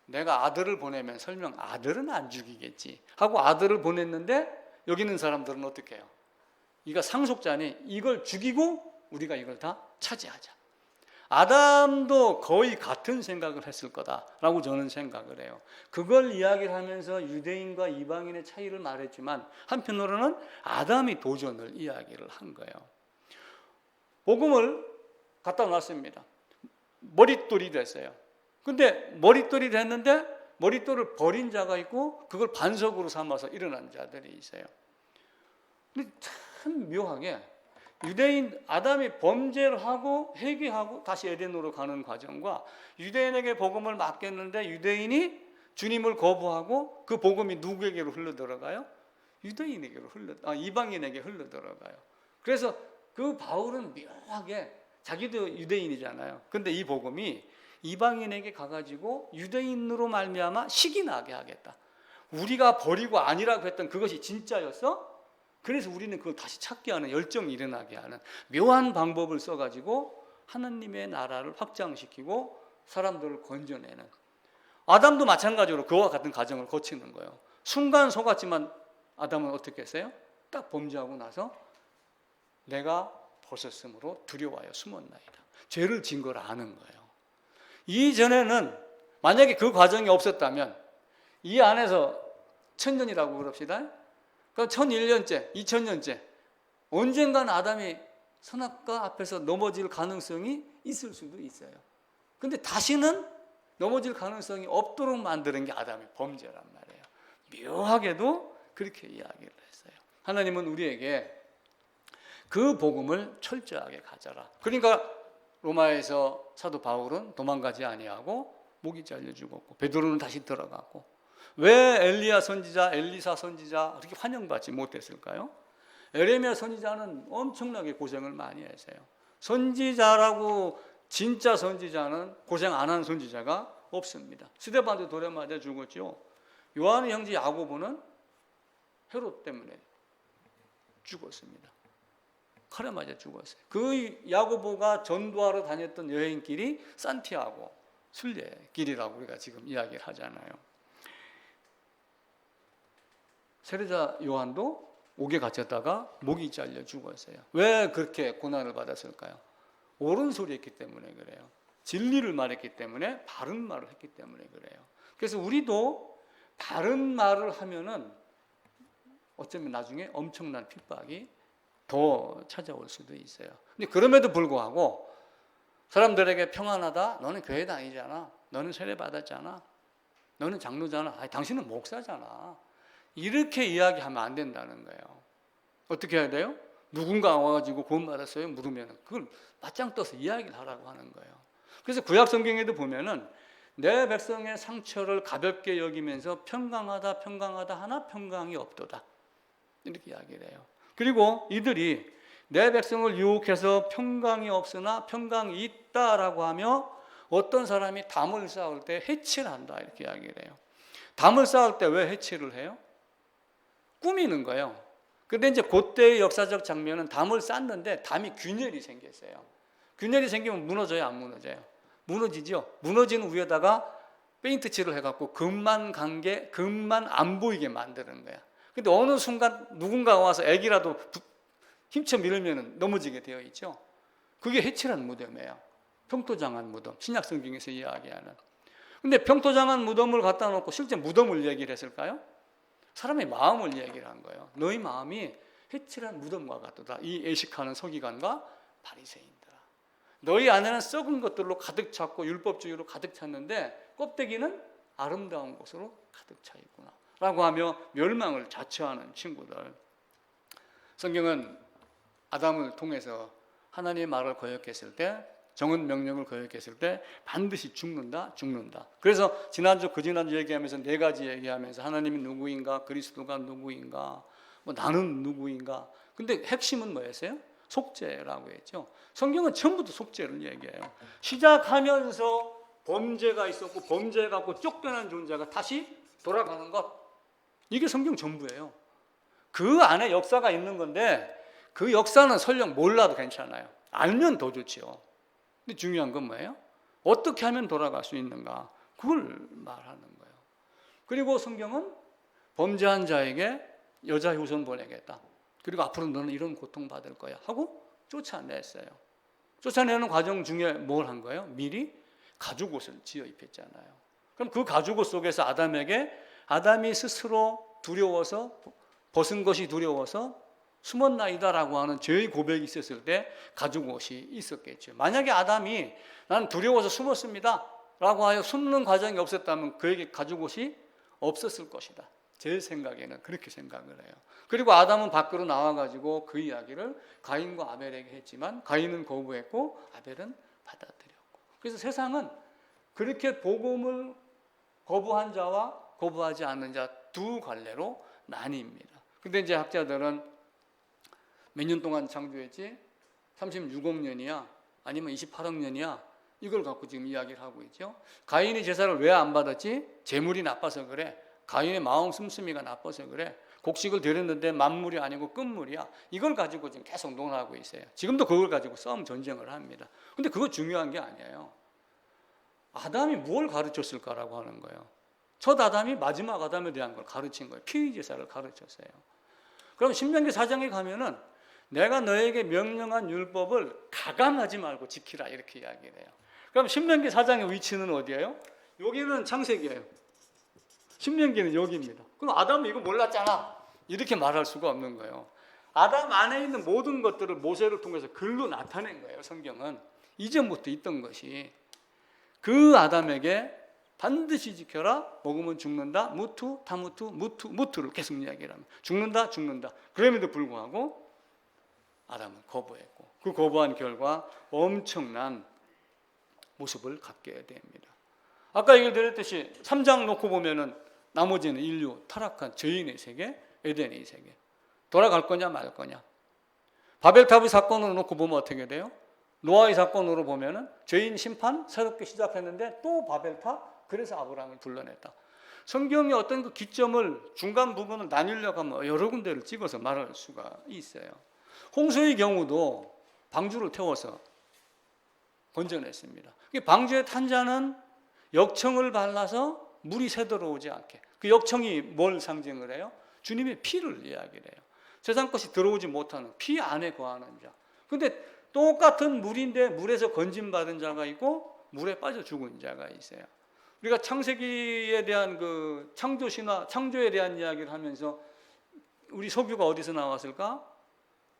내가 아들을 보내면 설령 아들은 안 죽이겠지 하고 아들을 보냈는데 여기 있는 사람들은 어떻게 해요? 이가 상속자니 이걸 죽이고 우리가 이걸 다 차지하자. 아담도 거의 같은 생각을 했을 거다라고 저는 생각을 해요. 그걸 이야기를 하면서 유대인과 이방인의 차이를 말했지만 한편으로는 아담이 도전을 이야기를 한 거예요. 복음을 갖다 놨습니다. 머릿돌이 됐어요. 근데 머릿돌이 됐는데 머릿돌을 버린 자가 있고 그걸 반석으로 삼아서 일어난 자들이 있어요. 근데 참 묘하게 유대인 아담이 범죄를 하고 회개하고 다시 에덴으로 가는 과정과 유대인에게 복음을 맡겼는데 유대인이 주님을 거부하고 그 복음이 누구에게로 흘러들어가요? 이방인에게 흘러들어가요. 그래서 그 바울은 묘하게 자기도 유대인이잖아요. 근데 이 복음이 이방인에게 가가지고 유대인으로 말미암아 식이 나게 하겠다. 우리가 버리고 아니라고 했던 그것이 진짜였어? 그래서 우리는 그걸 다시 찾게 하는, 열정이 일어나게 하는 묘한 방법을 써가지고 하나님의 나라를 확장시키고 사람들을 건져내는. 아담도 마찬가지로 그와 같은 과정을 거치는 거예요. 순간 속았지만 아담은 어떻게 했어요? 딱 범죄하고 나서 내가 벗었으므로 두려워하여 숨었나이다. 죄를 진 걸 아는 거예요. 이전에는 만약에 그 과정이 없었다면 이 안에서 1000년이라고 그럽시다. 그럼 1001년째, 2000년째 언젠가는 아담이 선악과 앞에서 넘어질 가능성이 있을 수도 있어요. 근데 다시는 넘어질 가능성이 없도록 만드는 게 아담의 범죄란 말이에요. 묘하게도 그렇게 이야기를 했어요. 하나님은 우리에게 그 복음을 철저하게 가져라. 그러니까 로마에서 사도 바울은 도망가지 아니하고 목이 잘려 죽었고 베드로는 다시 들어갔고, 왜 엘리야 선지자, 엘리사 선지자 그렇게 환영받지 못했을까요? 에레미야 선지자는 엄청나게 고생을 많이 했어요. 선지자라고 진짜 선지자는 고생 안 한 선지자가 없습니다. 스데반도 돌에 맞아 죽었죠. 요한의 형제 야고보는 헤롯 때문에 죽었습니다. 칼에 맞아 죽었어요. 그 야고보가 전도하러 다녔던 여행길이 산티아고, 순례길이라고 우리가 지금 이야기를 하잖아요. 세례자 요한도 옥에 갇혔다가 목이 잘려 죽었어요. 왜 그렇게 고난을 받았을까요? 옳은 소리 했기 때문에 그래요. 진리를 말했기 때문에, 바른 말을 했기 때문에 그래요. 그래서 우리도 바른 말을 하면은 어쩌면 나중에 엄청난 핍박이 더 찾아올 수도 있어요. 근데 그럼에도 불구하고 사람들에게 평안하다, 너는 교회 다니잖아, 너는 세례 받았잖아, 너는 장로잖아, 아니, 당신은 목사잖아, 이렇게 이야기하면 안 된다는 거예요. 어떻게 해야 돼요? 누군가 와가지고 구원 받았어요? 물으면 그걸 맞짱 떠서 이야기를 하라고 하는 거예요. 그래서 구약 성경에도 보면은 내 백성의 상처를 가볍게 여기면서 평강하다 하나 평강이 없도다, 이렇게 이야기를 해요. 그리고 이들이 내 백성을 유혹해서 평강이 없으나 평강이 있다라고 하며 어떤 사람이 담을 쌓을 때 해치를 한다, 이렇게 이야기를 해요. 담을 쌓을 때 왜 해치를 해요? 꾸미는 거예요. 근데 이제 그때의 역사적 장면은 담을 쌓는데 담이 균열이 생겼어요. 균열이 생기면 무너져요, 안 무너져요? 무너지죠. 무너지는 위에다가 페인트 칠을 해갖고 금만 안 보이게 만드는 거야. 근데 어느 순간 누군가 와서 애기라도 힘쳐 밀으면 넘어지게 되어 있죠. 그게 해칠한 무덤이에요. 평토장한 무덤, 신약 성경에서 이야기하는. 근데 평토장한 무덤을 갖다 놓고 실제 무덤을 얘기를 했을까요? 사람의 마음을 얘기를 한 거예요. 너희 마음이 해칠한 무덤과 같도다, 이 애식하는 서기관과 바리새인들아. 너희 안에는 썩은 것들로 가득 찼고 율법주의로 가득 찼는데 껍데기는 아름다운 것으로 가득 차 있구나 라고 하며 멸망을 자처하는 친구들. 성경은 아담을 통해서 하나님의 말을 거역했을 때, 정은 명령을 거역했을 때 반드시 죽는다. 그래서 그지난주 얘기하면서 네 가지 얘기하면서 하나님이 누구인가, 그리스도가 누구인가, 뭐 나는 누구인가. 근데 핵심은 뭐였어요? 속죄라고 했죠. 성경은 전부터 속죄를 얘기해요. 시작하면서 범죄가 있었고 범죄 갖고 쫓겨난 존재가 다시 돌아가는 것, 이게 성경 전부예요. 그 안에 역사가 있는 건데 그 역사는 설령 몰라도 괜찮아요. 알면 더 좋지요. 근데 중요한 건 뭐예요? 어떻게 하면 돌아갈 수 있는가, 그걸 말하는 거예요. 그리고 성경은 범죄한 자에게 여자 후손 보내겠다, 그리고 앞으로 너는 이런 고통 받을 거야 하고 쫓아냈어요. 쫓아내는 과정 중에 뭘 한 거예요? 미리 가죽옷을 지어 입혔잖아요. 그럼 그 가죽옷 속에서 아담이 스스로 두려워서, 벗은 것이 두려워서 숨었나이다라고 하는 죄의 고백이 있었을 때 가죽옷이 있었겠죠. 만약에 아담이 난 두려워서 숨었습니다 라고 하여 숨는 과정이 없었다면 그에게 가죽옷이 없었을 것이다. 제 생각에는 그렇게 생각을 해요. 그리고 아담은 밖으로 나와가지고 그 이야기를 가인과 아벨에게 했지만 가인은 거부했고 아벨은 받아들였고. 그래서 세상은 그렇게 복음을 거부한 자와 거부하지 않는 자 두 갈래로 나뉩니다. 근데 이제 학자들은 몇 년 동안 창조했지? 36억 년이야? 아니면 28억 년이야? 이걸 갖고 지금 이야기를 하고 있죠. 가인이 제사를 왜 안 받았지? 재물이 나빠서 그래. 가인의 마음 씀씀이가 나빠서 그래. 곡식을 드렸는데 만물이 아니고 끝물이야. 이걸 가지고 지금 계속 논하고 있어요. 지금도 그걸 가지고 싸움 전쟁을 합니다. 근데 그거 중요한 게 아니에요. 아담이 뭘 가르쳤을까라고 하는 거예요. 첫 아담이 마지막 아담에 대한 걸 가르친 거예요. 피의 제사를 가르쳤어요. 그럼 신명기 4장에 가면은 내가 너에게 명령한 율법을 가감하지 말고 지키라, 이렇게 이야기를 해요. 그럼 신명기 4장의 위치는 어디예요? 여기는 창세기예요. 신명기는 여기입니다. 그럼 아담은 이거 몰랐잖아, 이렇게 말할 수가 없는 거예요. 아담 안에 있는 모든 것들을 모세를 통해서 글로 나타낸 거예요. 성경은 이전부터 있던 것이. 그 아담에게 반드시 지켜라, 먹으면 죽는다, 무투, 타무투, 무투를 계속 이야기를 합니다. 죽는다. 그럼에도 불구하고 아담은 거부했고, 그 거부한 결과 엄청난 모습을 갖게 됩니다. 아까 얘기 드렸듯이 3장 놓고 보면은 나머지는 인류 타락한 죄인의 세계, 에덴의 세계. 돌아갈 거냐 말 거냐. 바벨탑의 사건으로 놓고 보면 어떻게 돼요? 노아의 사건으로 보면은 죄인 심판 새롭게 시작했는데 또 바벨탑, 그래서 아브라함을 불러냈다. 성경이 어떤 그 기점을, 중간 부분을 나뉘려고 하면 여러 군데를 찍어서 말할 수가 있어요. 홍수의 경우도 방주를 태워서 건져냈습니다. 방주에 탄 자는 역청을 발라서 물이 새들어오지 않게. 그 역청이 뭘 상징을 해요? 주님의 피를 이야기를 해요. 세상 것이 들어오지 못하는 피 안에 거하는 자. 근데 똑같은 물인데 물에서 건짐받은 자가 있고 물에 빠져 죽은 자가 있어요. 우리가 창세기에 대한 그 창조신화, 창조에 대한 이야기를 하면서 우리 석유가 어디서 나왔을까?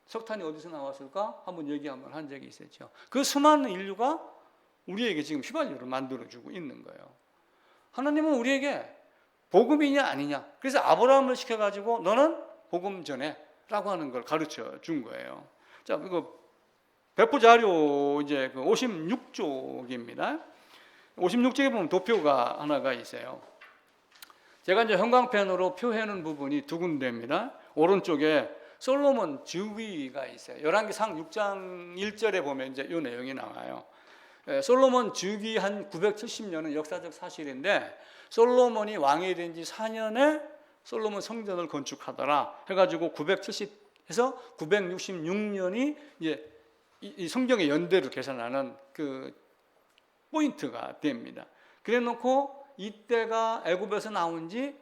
석탄이 어디서 나왔을까? 한번 얘기 한번 한 적이 있었죠. 그 수많은 인류가 우리에게 지금 휘발유를 만들어주고 있는 거예요. 하나님은 우리에게 복음이냐 아니냐. 그래서 아브라함을 시켜가지고 너는 복음 전해 라고 하는 걸 가르쳐 준 거예요. 자, 이거 배포 자료 이제 그 56쪽입니다. 56쪽에 보면 도표가 하나가 있어요. 제가 이제 형광펜으로 표해놓은 부분이 두 군데입니다. 오른쪽에 솔로몬 즉위가 있어요. 열왕기상 6장 1절에 보면 이제 이 내용이 나와요. 솔로몬 즉위한 970년은 역사적 사실인데 솔로몬이 왕이 된 지 4년에 솔로몬 성전을 건축하더라 해가지고 970에서 966년이 이제 이 성경의 연대를 계산하는 그 포인트가 됩니다. 그래놓고 이때가 애굽에서 나온 지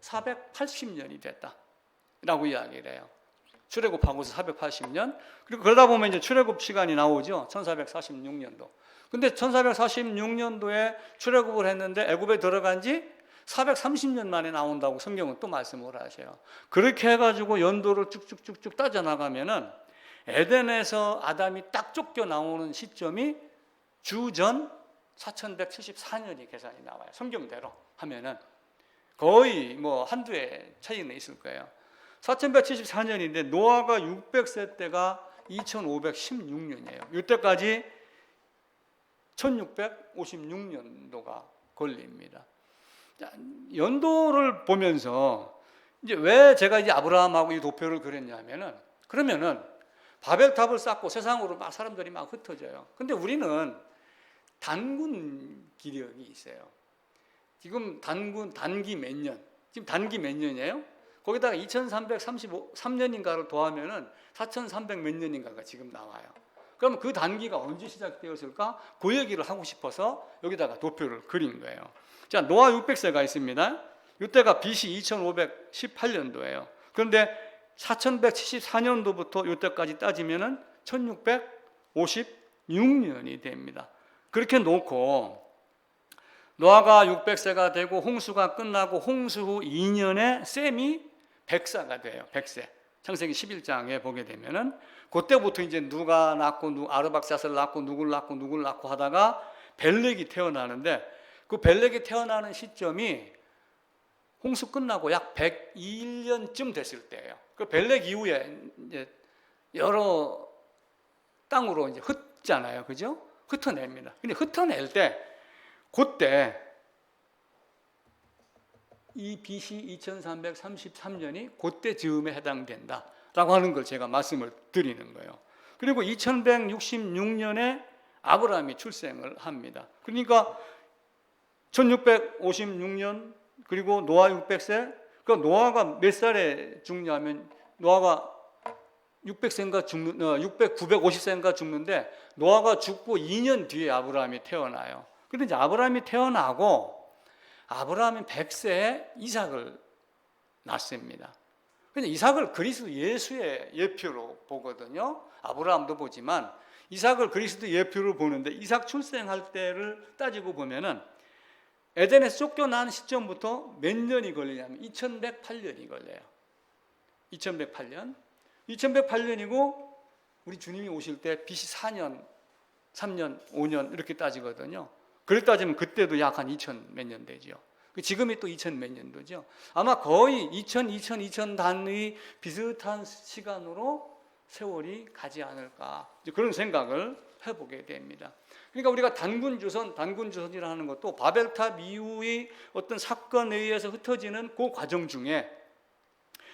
480년이 됐다라고 이야기를 해요. 출애굽하고서 480년. 그리고 그러다 보면 이제 출애굽 시간이 나오죠. 1446년도. 근데 1446년도에 출애굽을 했는데 애굽에 들어간 지 430년 만에 나온다고 성경은 또 말씀을 하셔요. 그렇게 해가지고 연도를 쭉쭉쭉쭉 따져나가면은 에덴에서 아담이 딱 쫓겨 나오는 시점이 주전 4174년이 계산이 나와요. 성경대로 하면은 거의 뭐 한두 해 차이는 있을 거예요. 4174년인데 노아가 600세 때가 2516년이에요. 이때까지 1656년도가 걸립니다. 연도를 보면서 이제 왜 제가 이제 아브라함하고 이 도표를 그렸냐면은 그러면은 바벨탑을 쌓고 세상으로 막 사람들이 막 흩어져요. 근데 우리는 단군 기력이 있어요. 지금 단기 몇 년? 지금 단기 몇 년이에요? 거기다가 2333년인가를 더하면은 4300 몇 년인가가 지금 나와요. 그럼 그 단기가 언제 시작되었을까? 그 얘기를 하고 싶어서 여기다가 도표를 그린 거예요. 자, 노아 600세가 있습니다. 이때가 BC 2518년도예요. 그런데 4174년도부터 이때까지 따지면은 1656년이 됩니다. 그렇게 놓고 노아가 600세가 되고 홍수가 끝나고 홍수 후 2년에 셈이 100세가 돼요. 100세. 창세기 11장에 보게 되면은 그때부터 이제 누가 낳고 아르박삿을 낳고 누굴 낳고 하다가 벨렉이 태어나는데 그 벨렉이 태어나는 시점이 홍수 끝나고 약 101년쯤 됐을 때예요. 그 벨렉 이후에 이제 여러 땅으로 이제 흩잖아요. 그죠? 흩어냅니다. 근데 흩어낼 때 그때 이 BC 2333년이 그때 즈음에 해당된다라고 하는 걸 제가 말씀을 드리는 거예요. 그리고 2166년에 아브라함이 출생을 합니다. 그러니까 1656년 그리고 노아 600세. 그 노아가 몇 살에 죽냐면 노아가 600세인가 950세인가 죽는데 노아가 죽고 2년 뒤에 아브라함이 태어나요. 근데 이제 아브라함이 태어나고 아브라함이 100세에 이삭을 낳습니다. 근데 이삭을 그리스도 예수의 예표로 보거든요. 아브라함도 보지만 이삭을 그리스도 예표로 보는데 이삭 출생할 때를 따지고 보면은 에덴에서 쫓겨난 시점부터 몇 년이 걸리냐면 2108년이 걸려요. 2108년. 2108년이고 우리 주님이 오실 때 BC 4년, 3년, 5년 이렇게 따지거든요. 그렇게 따지면 그때도 약 한 2000 몇 년 되죠. 지금이 또 2000 몇 년도죠. 아마 거의 2000 단위 비슷한 시간으로 세월이 가지 않을까 그런 생각을 해보게 됩니다. 그러니까 우리가 단군조선이라는 것도 바벨탑 이후의 어떤 사건에 의해서 흩어지는 그 과정 중에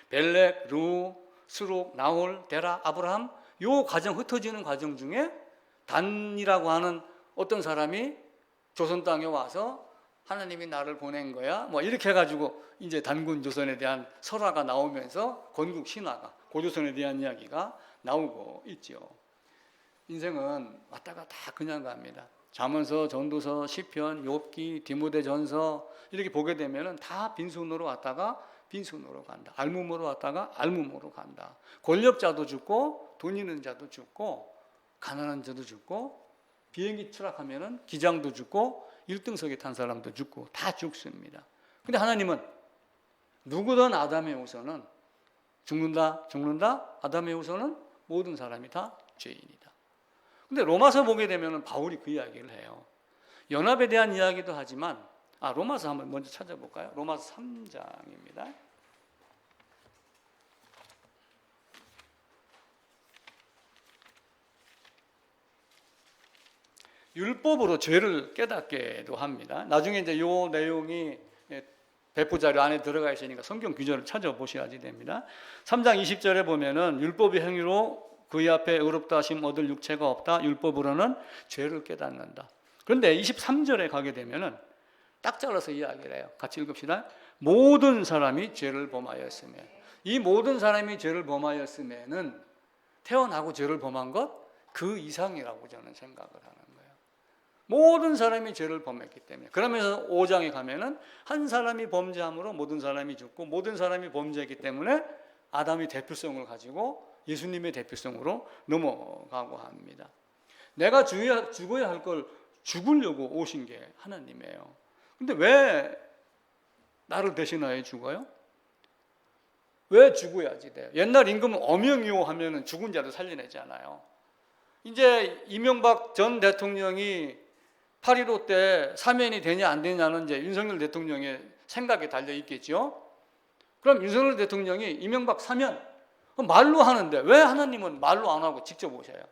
벨렉, 루, 스룩, 나홀, 데라, 아브라함 요 과정 흩어지는 과정 중에 단이라고 하는 어떤 사람이 조선 땅에 와서 하나님이 나를 보낸 거야 뭐 이렇게 해가지고 이제 단군조선에 대한 설화가 나오면서 건국 신화가 고조선에 대한 이야기가 나오고 있죠. 인생은 왔다가 다 그냥 갑니다. 잠언서, 전도서, 시편, 욥기, 디모데전서 이렇게 보게 되면은 다 빈손으로 왔다가 빈손으로 간다. 알몸으로 왔다가 알몸으로 간다. 권력자도 죽고 돈 있는 자도 죽고 가난한 자도 죽고 비행기 추락하면은 기장도 죽고 1등석에 탄 사람도 죽고 다 죽습니다. 근데 하나님은 누구든 아담의 후손은 죽는다. 아담의 후손은 모든 사람이 다 죄인이다. 근데 로마서 보게 되면은 바울이 그 이야기를 해요. 연합에 대한 이야기도 하지만 로마서 한번 먼저 찾아볼까요? 로마서 3장입니다. 율법으로 죄를 깨닫게도 합니다. 나중에 이제 요 내용이 배포 자료 안에 들어가 있으니까 성경 규절을 찾아보셔야지 됩니다. 3장 20절에 보면은 율법의 행위로 그의 앞에 의롭다 하심 얻을 육체가 없다. 율법으로는 죄를 깨닫는다. 그런데 23절에 가게 되면은 딱 잘라서 이야기를 해요. 같이 읽읍시다. 모든 사람이 죄를 범하였으며, 이 모든 사람이 죄를 범하였으면은 태어나고 죄를 범한 것 그 이상이라고 저는 생각을 하는 거예요. 모든 사람이 죄를 범했기 때문에. 그러면서 5장에 가면은 한 사람이 범죄함으로 모든 사람이 죽고 모든 사람이 범죄했기 때문에 아담이 대표성을 가지고 예수님의 대표성으로 넘어가고 합니다. 내가 죽어야 할 걸 죽으려고 오신 게 하나님이에요. 근데 왜 나를 대신하여 죽어요? 왜 죽어야지 돼요? 옛날 임금은 엄영이요 하면은 죽은 자도 살려내잖아요. 이제 이명박 전 대통령이 8.15 때 사면이 되냐 안 되냐는 이제 윤석열 대통령의 생각에 달려 있겠죠. 그럼 윤석열 대통령이 이명박 사면 말로 하는데 왜 하나님은 말로 안 하고 직접 오셔요?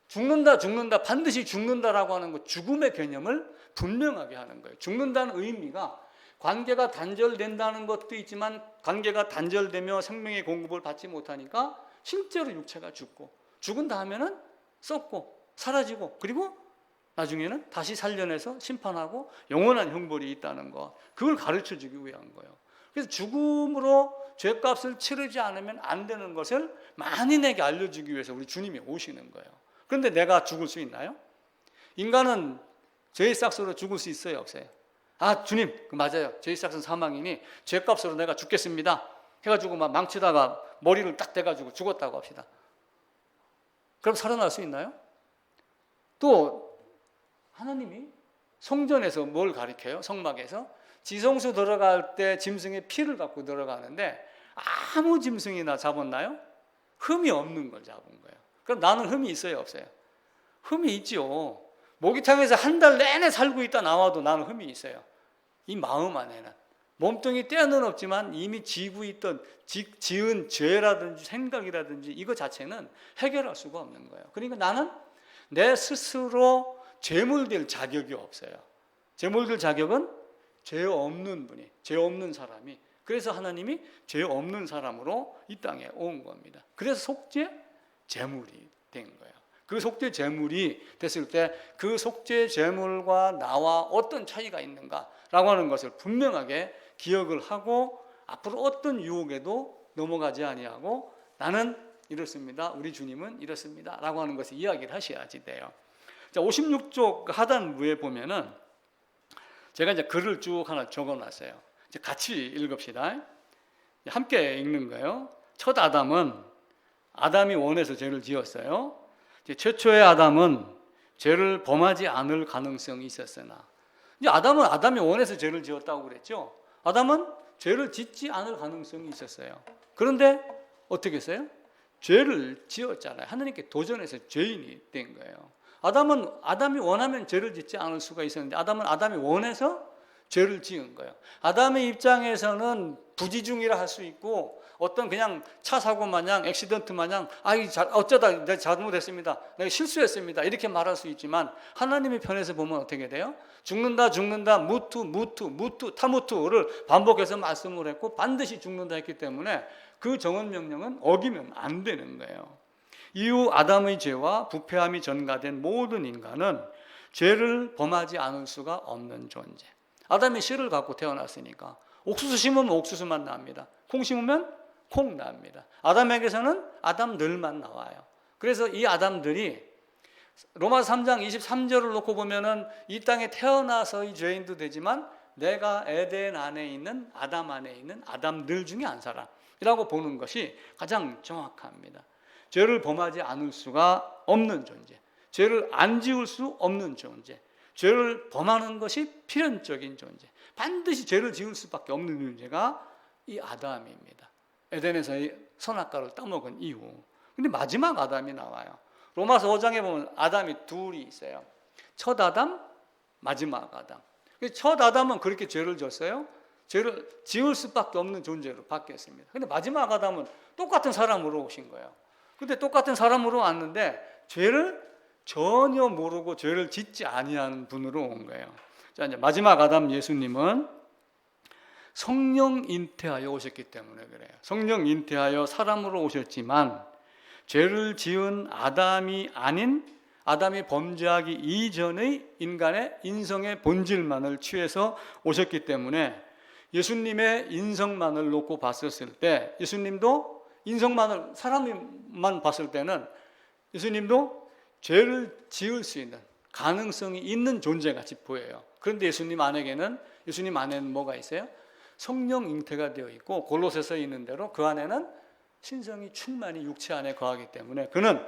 죽는다 반드시 죽는다라고 하는 거, 죽음의 개념을 분명하게 하는 거예요. 죽는다는 의미가 관계가 단절된다는 것도 있지만 관계가 단절되며 생명의 공급을 받지 못하니까 실제로 육체가 죽은다 하면은 썩고 사라지고 그리고 나중에는 다시 살려내서 심판하고 영원한 형벌이 있다는 것, 그걸 가르쳐주기 위한 거예요. 그래서 죽음으로 죄값을 치르지 않으면 안 되는 것을 만인에게 알려주기 위해서 우리 주님이 오시는 거예요. 그런데 내가 죽을 수 있나요? 인간은 죄의 싹스로 죽을 수 있어요, 없어요? 주님, 맞아요. 죄의 싹스는 사망이니 죄값으로 내가 죽겠습니다 해가지고 막 망치다가 머리를 딱 대가지고 죽었다고 합시다. 그럼 살아날 수 있나요? 또 하나님이 성전에서 뭘 가리켜요? 성막에서 지성소 들어갈 때 짐승의 피를 갖고 들어가는데 아무 짐승이나 잡았나요? 흠이 없는 걸 잡은 거예요. 그럼 나는 흠이 있어요, 없어요? 흠이 있죠. 모기탕에서 한 달 내내 살고 있다 나와도 나는 흠이 있어요. 이 마음 안에는 몸뚱이 떼어는 없지만 이미 지고 있던 지은 죄라든지 생각이라든지 이거 자체는 해결할 수가 없는 거예요. 그러니까 나는 내 스스로 죄물될 자격이 없어요. 죄물될 자격은 죄 없는 분이, 죄 없는 사람이. 그래서 하나님이 죄 없는 사람으로 이 땅에 온 겁니다. 그래서 속죄 제물이 된 거예요. 그 속죄 제물이 됐을 때 그 속죄 제물과 나와 어떤 차이가 있는가라고 하는 것을 분명하게 기억을 하고 앞으로 어떤 유혹에도 넘어가지 아니하고 나는 이렇습니다. 우리 주님은 이렇습니다. 라고 하는 것을 이야기를 하셔야지 돼요. 자, 56쪽 하단부에 보면은 제가 이제 글을 쭉 하나 적어놨어요. 이제 같이 읽읍시다. 함께 읽는 거예요. 첫 아담이 원해서 죄를 지었어요. 이제 최초의 아담은 죄를 범하지 않을 가능성이 있었으나, 이제 아담이 원해서 죄를 지었다고 그랬죠. 아담은 죄를 짓지 않을 가능성이 있었어요. 그런데 어떻게 했어요? 죄를 지었잖아요. 하나님께 도전해서 죄인이 된 거예요. 아담이 원하면 죄를 짓지 않을 수가 있었는데 아담이 원해서 죄를 지은 거예요. 아담의 입장에서는 부지중이라 할 수 있고 어떤 그냥 차 사고 마냥 액시던트 마냥 어쩌다 내가 잘못했습니다, 내가 실수했습니다 이렇게 말할 수 있지만 하나님의 편에서 보면 어떻게 돼요? 죽는다 무투 타무투를 반복해서 말씀을 했고 반드시 죽는다 했기 때문에 그 정언 명령은 어기면 안 되는 거예요. 이후 아담의 죄와 부패함이 전가된 모든 인간은 죄를 범하지 않을 수가 없는 존재. 아담이 씨를 갖고 태어났으니까 옥수수 심으면 옥수수만 납니다. 콩 심으면 콩 납니다. 아담에게서는 아담들만 나와요. 그래서 이 아담들이 로마서 3장 23절을 놓고 보면은 이 땅에 태어나서의 죄인도 되지만 내가 에덴 안에 있는 아담 안에 있는 아담들 중에 한 사람이라고 보는 것이 가장 정확합니다. 죄를 범하지 않을 수가 없는 존재, 죄를 안 지을 수 없는 존재, 죄를 범하는 것이 필연적인 존재, 반드시 죄를 지을 수밖에 없는 존재가 이 아담입니다. 에덴에서의 선악과를 따먹은 이후. 근데 마지막 아담이 나와요. 로마서 5장에 보면 아담이 둘이 있어요. 첫 아담, 마지막 아담. 첫 아담은 그렇게 죄를 졌어요. 죄를 지을 수밖에 없는 존재로 바뀌었습니다. 근데 마지막 아담은 똑같은 사람으로 오신 거예요. 근데 똑같은 사람으로 왔는데 죄를 전혀 모르고 죄를 짓지 아니하는 분으로 온 거예요. 자, 이제 마지막 아담 예수님은 성령 잉태하여 오셨기 때문에 그래요. 성령 잉태하여 사람으로 오셨지만 죄를 지은 아담이 아닌 아담이 범죄하기 이전의 인간의 인성의 본질만을 취해서 오셨기 때문에 예수님의 인성만을 놓고 봤었을 때 예수님도 인성만을 사람만 봤을 때는 예수님도 죄를 지을 수 있는 가능성이 있는 존재같이 보여요. 그런데 예수님 안에는 뭐가 있어요? 성령 잉태가 되어 있고 골로새서에 있는 대로 그 안에는 신성이 충만히 육체 안에 거하기 때문에 그는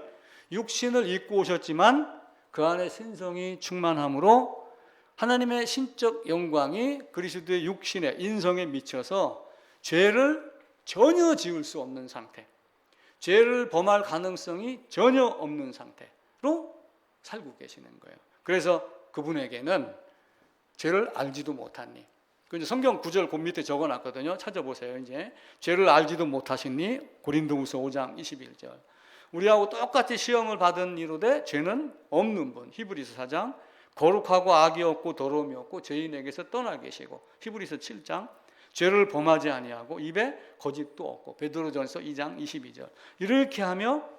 육신을 입고 오셨지만 그 안에 신성이 충만함으로 하나님의 신적 영광이 그리스도의 육신의 인성에 미쳐서 죄를 전혀 지을 수 없는 상태, 죄를 범할 가능성이 전혀 없는 상태로 살고 계시는 거예요. 그래서 그분에게는 죄를 알지도 못하니, 그 성경 구절 그 밑에 적어놨거든요. 찾아보세요. 이제 죄를 알지도 못하시니 고린도후서 5장 21절. 우리하고 똑같이 시험을 받은 이로되 죄는 없는 분. 히브리서 4장 거룩하고 악이 없고 더러움이 없고 죄인에게서 떠나 계시고. 히브리서 7장 죄를 범하지 아니하고 입에 거짓도 없고. 베드로전서 2장 22절. 이렇게 하며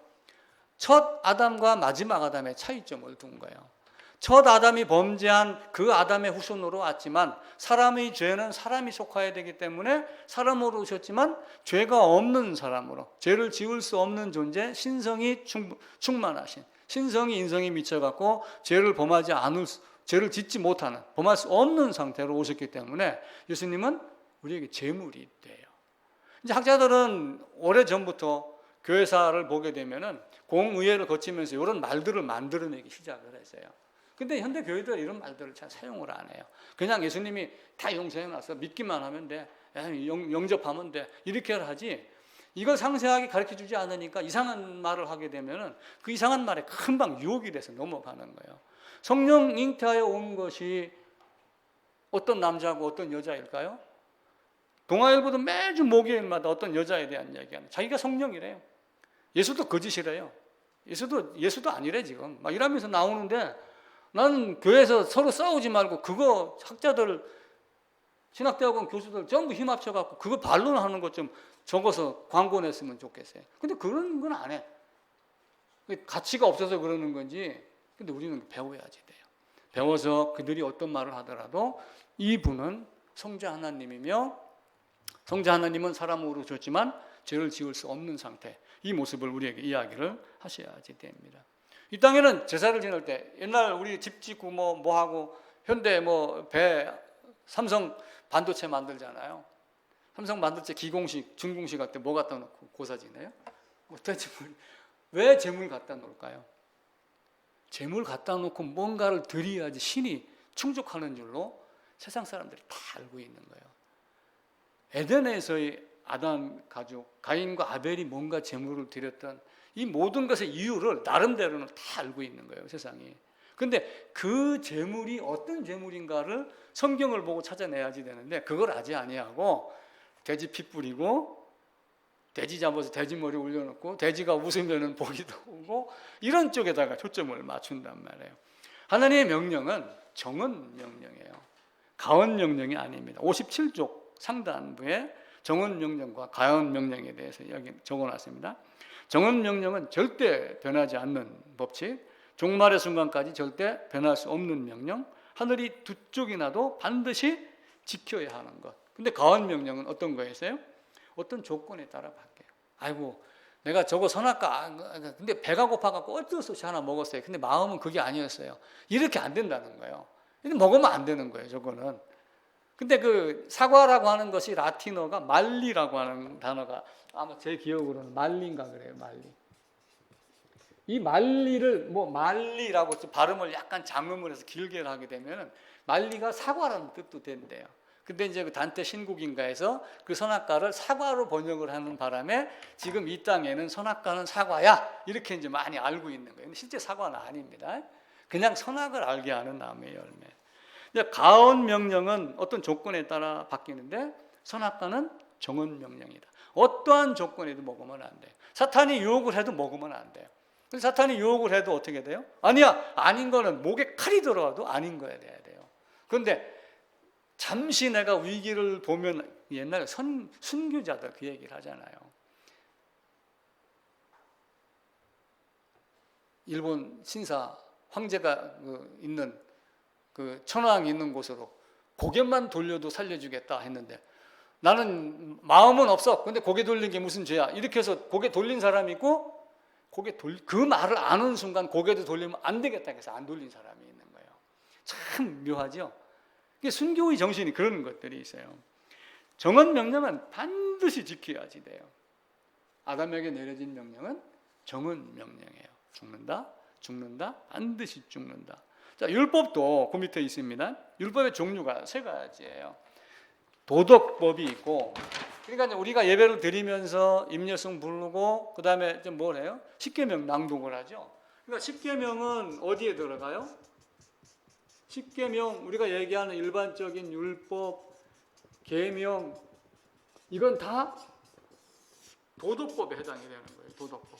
첫 아담과 마지막 아담의 차이점을 둔 거예요. 첫 아담이 범죄한 그 아담의 후손으로 왔지만 사람의 죄는 사람이 속하여야 되기 때문에 사람으로 오셨지만 죄가 없는 사람으로 죄를 지을 수 없는 존재, 신성이 충만하신 신성이 인성이 미쳐갖고 죄를 죄를 짓지 못하는 범할 수 없는 상태로 오셨기 때문에 예수님은 우리에게 제물이 돼요. 이제 학자들은 오래전부터 교회사를 보게 되면은 공의회를 거치면서 이런 말들을 만들어내기 시작을 했어요. 근데 현대 교회들은 이런 말들을 잘 사용을 안 해요. 그냥 예수님이 다 용서해놔서 믿기만 하면 돼, 영접하면 돼, 이렇게 하지 이걸 상세하게 가르쳐주지 않으니까 이상한 말을 하게 되면은 그 이상한 말에 금방 유혹이 돼서 넘어가는 거예요. 성령 잉태하여 온 것이 어떤 남자고 어떤 여자일까요? 동아일보도 매주 목요일마다 어떤 여자에 대한 이야기하는, 자기가 성령이래요. 예수도 거짓이래요. 예수도 아니래 지금 막 이러면서 나오는데, 나는 교회에서 서로 싸우지 말고 그거 학자들, 신학대학원 교수들 전부 힘 합쳐갖고 그거 반론하는 것 좀 적어서 광고 냈으면 좋겠어요. 근데 그런 건 안 해. 가치가 없어서 그러는 건지. 근데 우리는 배워야지 돼요. 배워서 그들이 어떤 말을 하더라도 이분은 성자 하나님이며, 성자 하나님은 사람으로 오셨지만 죄를 지을 수 없는 상태, 이 모습을 우리에게 이야기를 하셔야지 됩니다. 이 땅에는 제사를 지낼 때 옛날 우리 집 짓고 뭐 하고 현대 배 삼성 반도체 만들잖아요. 삼성 반도체 기공식 준공식 할 때 뭐 갖다 놓고 고사 지내요? 왜 재물 갖다 놓을까요? 재물 갖다 놓고 뭔가를 드려야지 신이 충족하는 줄로 세상 사람들이 다 알고 있는 거예요. 에덴에서의 아담 가족 가인과 아벨이 뭔가 재물을 드렸던 이 모든 것의 이유를 나름대로는 다 알고 있는 거예요, 세상이. 근데 그 재물이 어떤 재물인가를 성경을 보고 찾아내야지 되는데 그걸 아직 아니하고 돼지 피 뿌리고 돼지 잡아서 돼지 머리 올려놓고 돼지가 웃으면 복이 오고 이런 쪽에다가 초점을 맞춘단 말이에요. 하나님의 명령은 정언 명령이에요. 가언 명령이 아닙니다. 57쪽 상단부에 정언 명령과 가언 명령에 대해서 여기 적어놨습니다. 정언 명령은 절대 변하지 않는 법칙, 종말의 순간까지 절대 변할 수 없는 명령, 하늘이 두 쪽이 나도 반드시 지켜야 하는 것. 근데 가언 명령은 어떤 거였어요? 어떤 조건에 따라 바뀌어요. 아이고, 내가 저거 선악과, 근데 배가 고파갖고 어쩔 수 없이 하나 먹었어요. 근데 마음은 그게 아니었어요. 이렇게 안 된다는 거예요. 먹으면 안 되는 거예요, 저거는. 근데 그 사과라고 하는 것이 라틴어가 말리라고 하는 단어가 아마 제 기억으로는 말리인가 그래요, 말리. 이 말리를 말리라고 발음을 약간 장음을 해서 길게 하게 되면은 말리가 사과라는 뜻도 된대요. 근데 이제 그 단테 신국인가에서 그 선악과를 사과로 번역을 하는 바람에 지금 이 땅에는 선악과는 사과야 이렇게 이제 많이 알고 있는 거예요. 근데 실제 사과는 아닙니다. 그냥 선악을 알게 하는 나무의 열매. 이제 가언 명령은 어떤 조건에 따라 바뀌는데 선악과는 정언 명령이다. 어떠한 조건에도 먹으면 안 돼요. 사탄이 유혹을 해도 먹으면 안 돼요. 사탄이 유혹을 해도 어떻게 돼요? 아니야, 아닌 거는 목에 칼이 들어와도 아닌 거야 돼야 돼요. 그런데 잠시 내가 위기를 보면 옛날에 순교자들 그 얘기를 하잖아요. 일본 신사 황제가 있는 그 천황이 있는 곳으로 고개만 돌려도 살려주겠다 했는데 나는 마음은 없어. 근데 고개 돌린 게 무슨 죄야? 이렇게 해서 고개 돌린 사람이 있고 그 말을 아는 순간 고개도 돌리면 안 되겠다 해서 안 돌린 사람이 있는 거예요. 참 묘하죠? 이게 순교의 정신이 그런 것들이 있어요. 정언 명령은 반드시 지켜야지 돼요. 아담에게 내려진 명령은 정언 명령이에요. 죽는다, 반드시 죽는다. 자, 율법도 그 밑에 있습니다. 율법의 종류가 3가지예요. 도덕법이 있고, 그러니까 우리가 예배를 드리면서 임예성 부르고 그 다음에 뭘 해요? 십계명 낭독을 하죠. 그러니까 십계명은 어디에 들어가요? 십계명, 우리가 얘기하는 일반적인 율법, 계명, 이건 다 도덕법에 해당이 되는 거예요. 도덕법.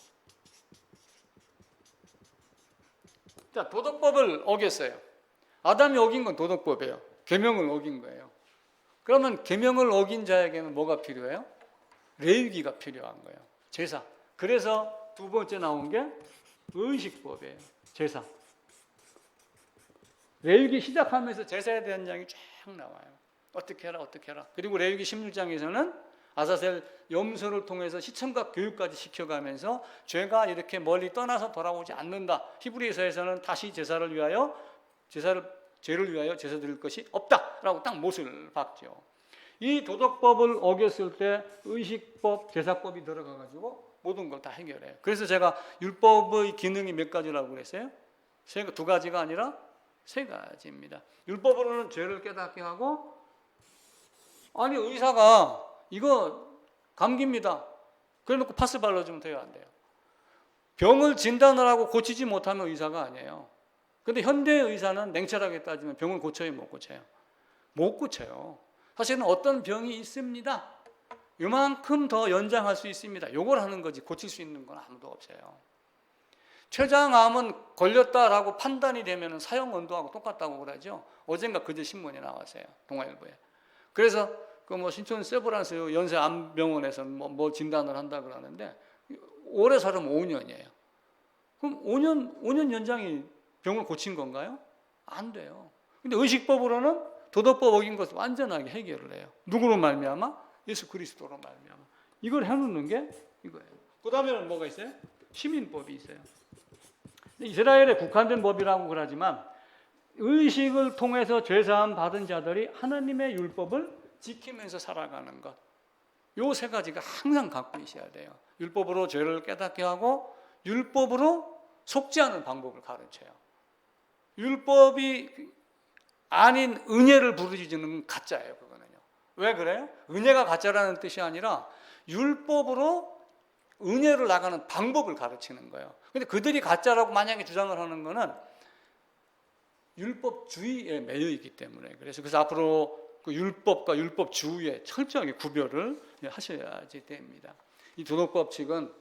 자, 도덕법을 어겼어요. 아담이 어긴 건 도덕법이에요. 계명을 어긴 거예요. 그러면 계명을 어긴 자에게는 뭐가 필요해요? 레위기가 필요한 거예요. 제사. 그래서 2번째 나온 게 의식법이에요. 제사. 레위기 시작하면서 제사에 대한 장이 쫙 나와요. 어떻게 해라. 그리고 레위기 16장에서는 아사셀 염소를 통해서 시청각 교육까지 시켜가면서 죄가 이렇게 멀리 떠나서 돌아오지 않는다. 히브리서에서는 다시 죄를 위하여 제사 드릴 것이 없다라고 딱 못을 박죠. 이 도덕법을 어겼을 때 의식법, 제사법이 들어가가지고 모든 걸 다 해결해요. 그래서 제가 율법의 기능이 몇 가지라고 그랬어요? 2가지가 아니라 3가지입니다. 율법으로는 죄를 깨닫게 하고, 아니 의사가 이거 감기입니다. 그래놓고 파스 발라주면 돼요, 안 돼요? 병을 진단을 하고 고치지 못하면 의사가 아니에요. 근데 현대 의사는 냉철하게 따지면 병을 고쳐요, 못 고쳐요? 못 고쳐요. 사실은 어떤 병이 있습니다. 이만큼 더 연장할 수 있습니다. 요걸 하는 거지 고칠 수 있는 건 아무도 없어요. 췌장암은 걸렸다라고 판단이 되면 사형 언도하고 똑같다고 그러죠. 어젠가 그제 신문에 나왔어요. 동아일보에. 그래서 신촌 세브란스 연세암병원에서는 뭐 진단을 한다 그러는데 오래 살면 5년이에요. 그럼 5년 연장이 병을 고친 건가요? 안 돼요. 근데 의식법으로는 도덕법 어긴 것을 완전하게 해결을 해요. 누구로 말미암아? 예수 그리스도로 말미암아. 이걸 해놓는 게 이거예요. 그 다음에는 뭐가 있어요? 시민법이 있어요. 이스라엘에 국한된 법이라고 그러지만 의식을 통해서 죄사함 받은 자들이 하나님의 율법을 지키면서 살아가는 것. 요 3가지가 항상 갖고 있어야 돼요. 율법으로 죄를 깨닫게 하고 율법으로 속지 않은 방법을 가르쳐요. 율법이 아닌 은혜를 부르짖는 건 가짜예요. 그거는요. 왜 그래요? 은혜가 가짜라는 뜻이 아니라 율법으로 은혜를 나가는 방법을 가르치는 거예요. 근데 그들이 가짜라고 만약에 주장을 하는 거는 율법주의에 매여 있기 때문에 그래서 앞으로 그 율법과 율법주의에 철저하게 구별을 하셔야지 됩니다. 이 도덕법칙은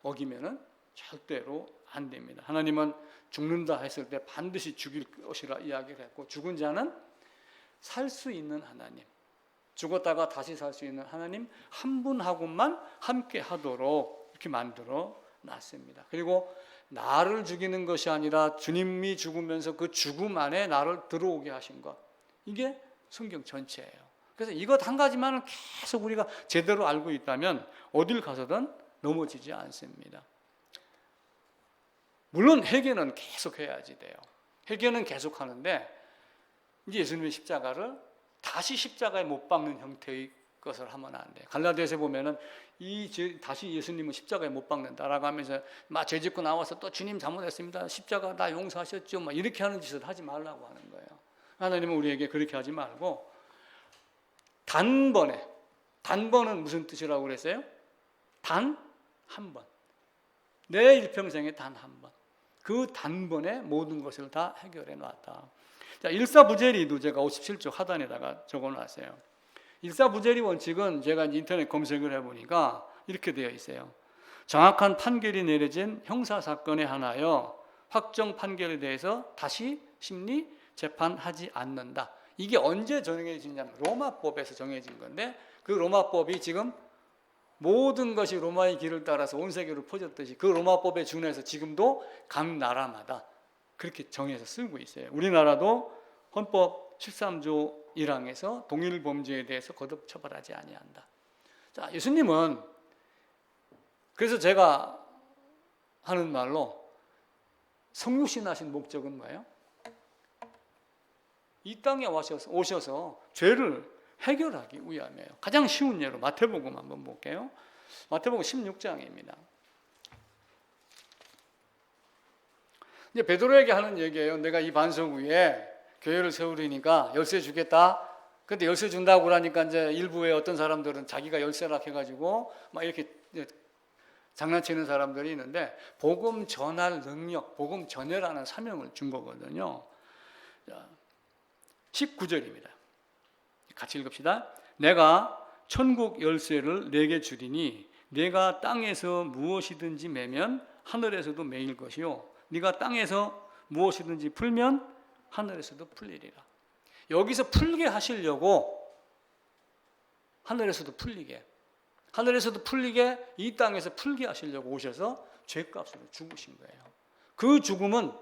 어기면은 절대로 안 됩니다. 하나님은 죽는다 했을 때 반드시 죽일 것이라 이야기를 했고, 죽은 자는 살 수 있는 하나님, 죽었다가 다시 살 수 있는 하나님 한 분하고만 함께 하도록 이렇게 만들어 놨습니다. 그리고 나를 죽이는 것이 아니라 주님이 죽으면서 그 죽음 안에 나를 들어오게 하신 것, 이게 성경 전체예요. 그래서 이것 한 가지만은 계속 우리가 제대로 알고 있다면 어딜 가서든 넘어지지 않습니다. 물론 회개는 계속 해야지 돼요. 회개는 계속 하는데 이제 예수님의 십자가를 다시 십자가에 못 박는 형태의 것을 하면 안 돼요. 갈라디아서에 보면은 다시 예수님은 십자가에 못 박는다라고 하면서 막 죄짓고 나와서 또 주님 잘못했습니다. 십자가 다 용서하셨죠. 막 이렇게 하는 짓을 하지 말라고 하는 거예요. 하나님은 우리에게 그렇게 하지 말고 단번은 무슨 뜻이라고 그랬어요? 단 한 번. 내 일평생에 단 한 번. 그 단번에 모든 것을 다 해결해 놨다. 자, 일사부재리도 제가 57쪽 하단에다가 적어 놨어요. 일사부재리 원칙은 제가 인터넷 검색을 해보니까 이렇게 되어 있어요. 정확한 판결이 내려진 형사사건에 한하여 확정 판결에 대해서 다시 심리 재판하지 않는다. 이게 언제 정해지냐면 로마법에서 정해진 건데 그 로마법이 지금 모든 것이 로마의 길을 따라서 온 세계로 퍼졌듯이 그 로마법에 준해서 지금도 각 나라마다 그렇게 정해서 쓰고 있어요. 우리나라도 헌법 13조 1항에서 동일 범죄에 대해서 거듭 처벌하지 아니한다. 자, 예수님은 그래서 제가 하는 말로 성육신 하신 목적은 뭐예요? 이 땅에 오셔서 죄를 해결하기 위함이에요. 가장 쉬운 예로 마태복음 한번 볼게요. 마태복음 16장입니다. 이제 베드로에게 하는 얘기예요. 내가 이 반석 위에 교회를 세우려니까 열쇠 주겠다. 근데 열쇠 준다고 그러니까 이제 일부의 어떤 사람들은 자기가 열쇠라 해가지고 막 이렇게 장난치는 사람들이 있는데 복음 전할 능력, 복음 전해라는 사명을 준 거거든요. 자, 19절입니다. 같이 읽읍시다. 내가 천국 열쇠를 내게 주리니 내가 땅에서 무엇이든지 매면 하늘에서도 매일 것이요 네가 땅에서 무엇이든지 풀면 하늘에서도 풀리리라. 여기서 풀게 하시려고 하늘에서도 풀리게 이 땅에서 풀게 하시려고 오셔서 죄값으로 죽으신 거예요. 그 죽음은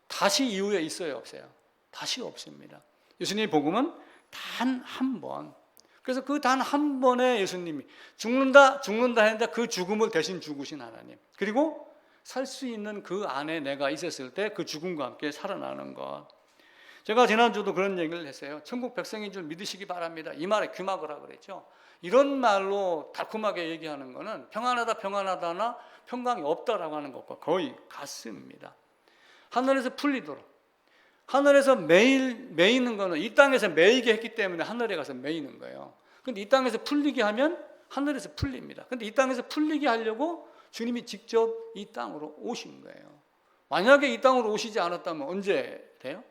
다시 이후에 있어요, 없어요? 다시 없습니다. 예수님의 복음은 단 한 번. 그래서 그 단 한 번에 예수님이 죽는다 했는데 그 죽음을 대신 죽으신 하나님. 그리고 살 수 있는 그 안에 내가 있었을 때 그 죽음과 함께 살아나는 것. 제가 지난주도 그런 얘기를 했어요. 천국 백성인 줄 믿으시기 바랍니다. 이 말에 귀막을 하고 그랬죠. 이런 말로 달콤하게 얘기하는 것은 평안하다나 평강이 없다라고 하는 것과 거의 같습니다. 하늘에서 풀리도록. 하늘에서 매이는 거는 이 땅에서 매이게 했기 때문에 하늘에 가서 매이는 거예요. 근데 이 땅에서 풀리게 하면 하늘에서 풀립니다. 근데 이 땅에서 풀리게 하려고 주님이 직접 이 땅으로 오신 거예요. 만약에 이 땅으로 오시지 않았다면 언제 돼요?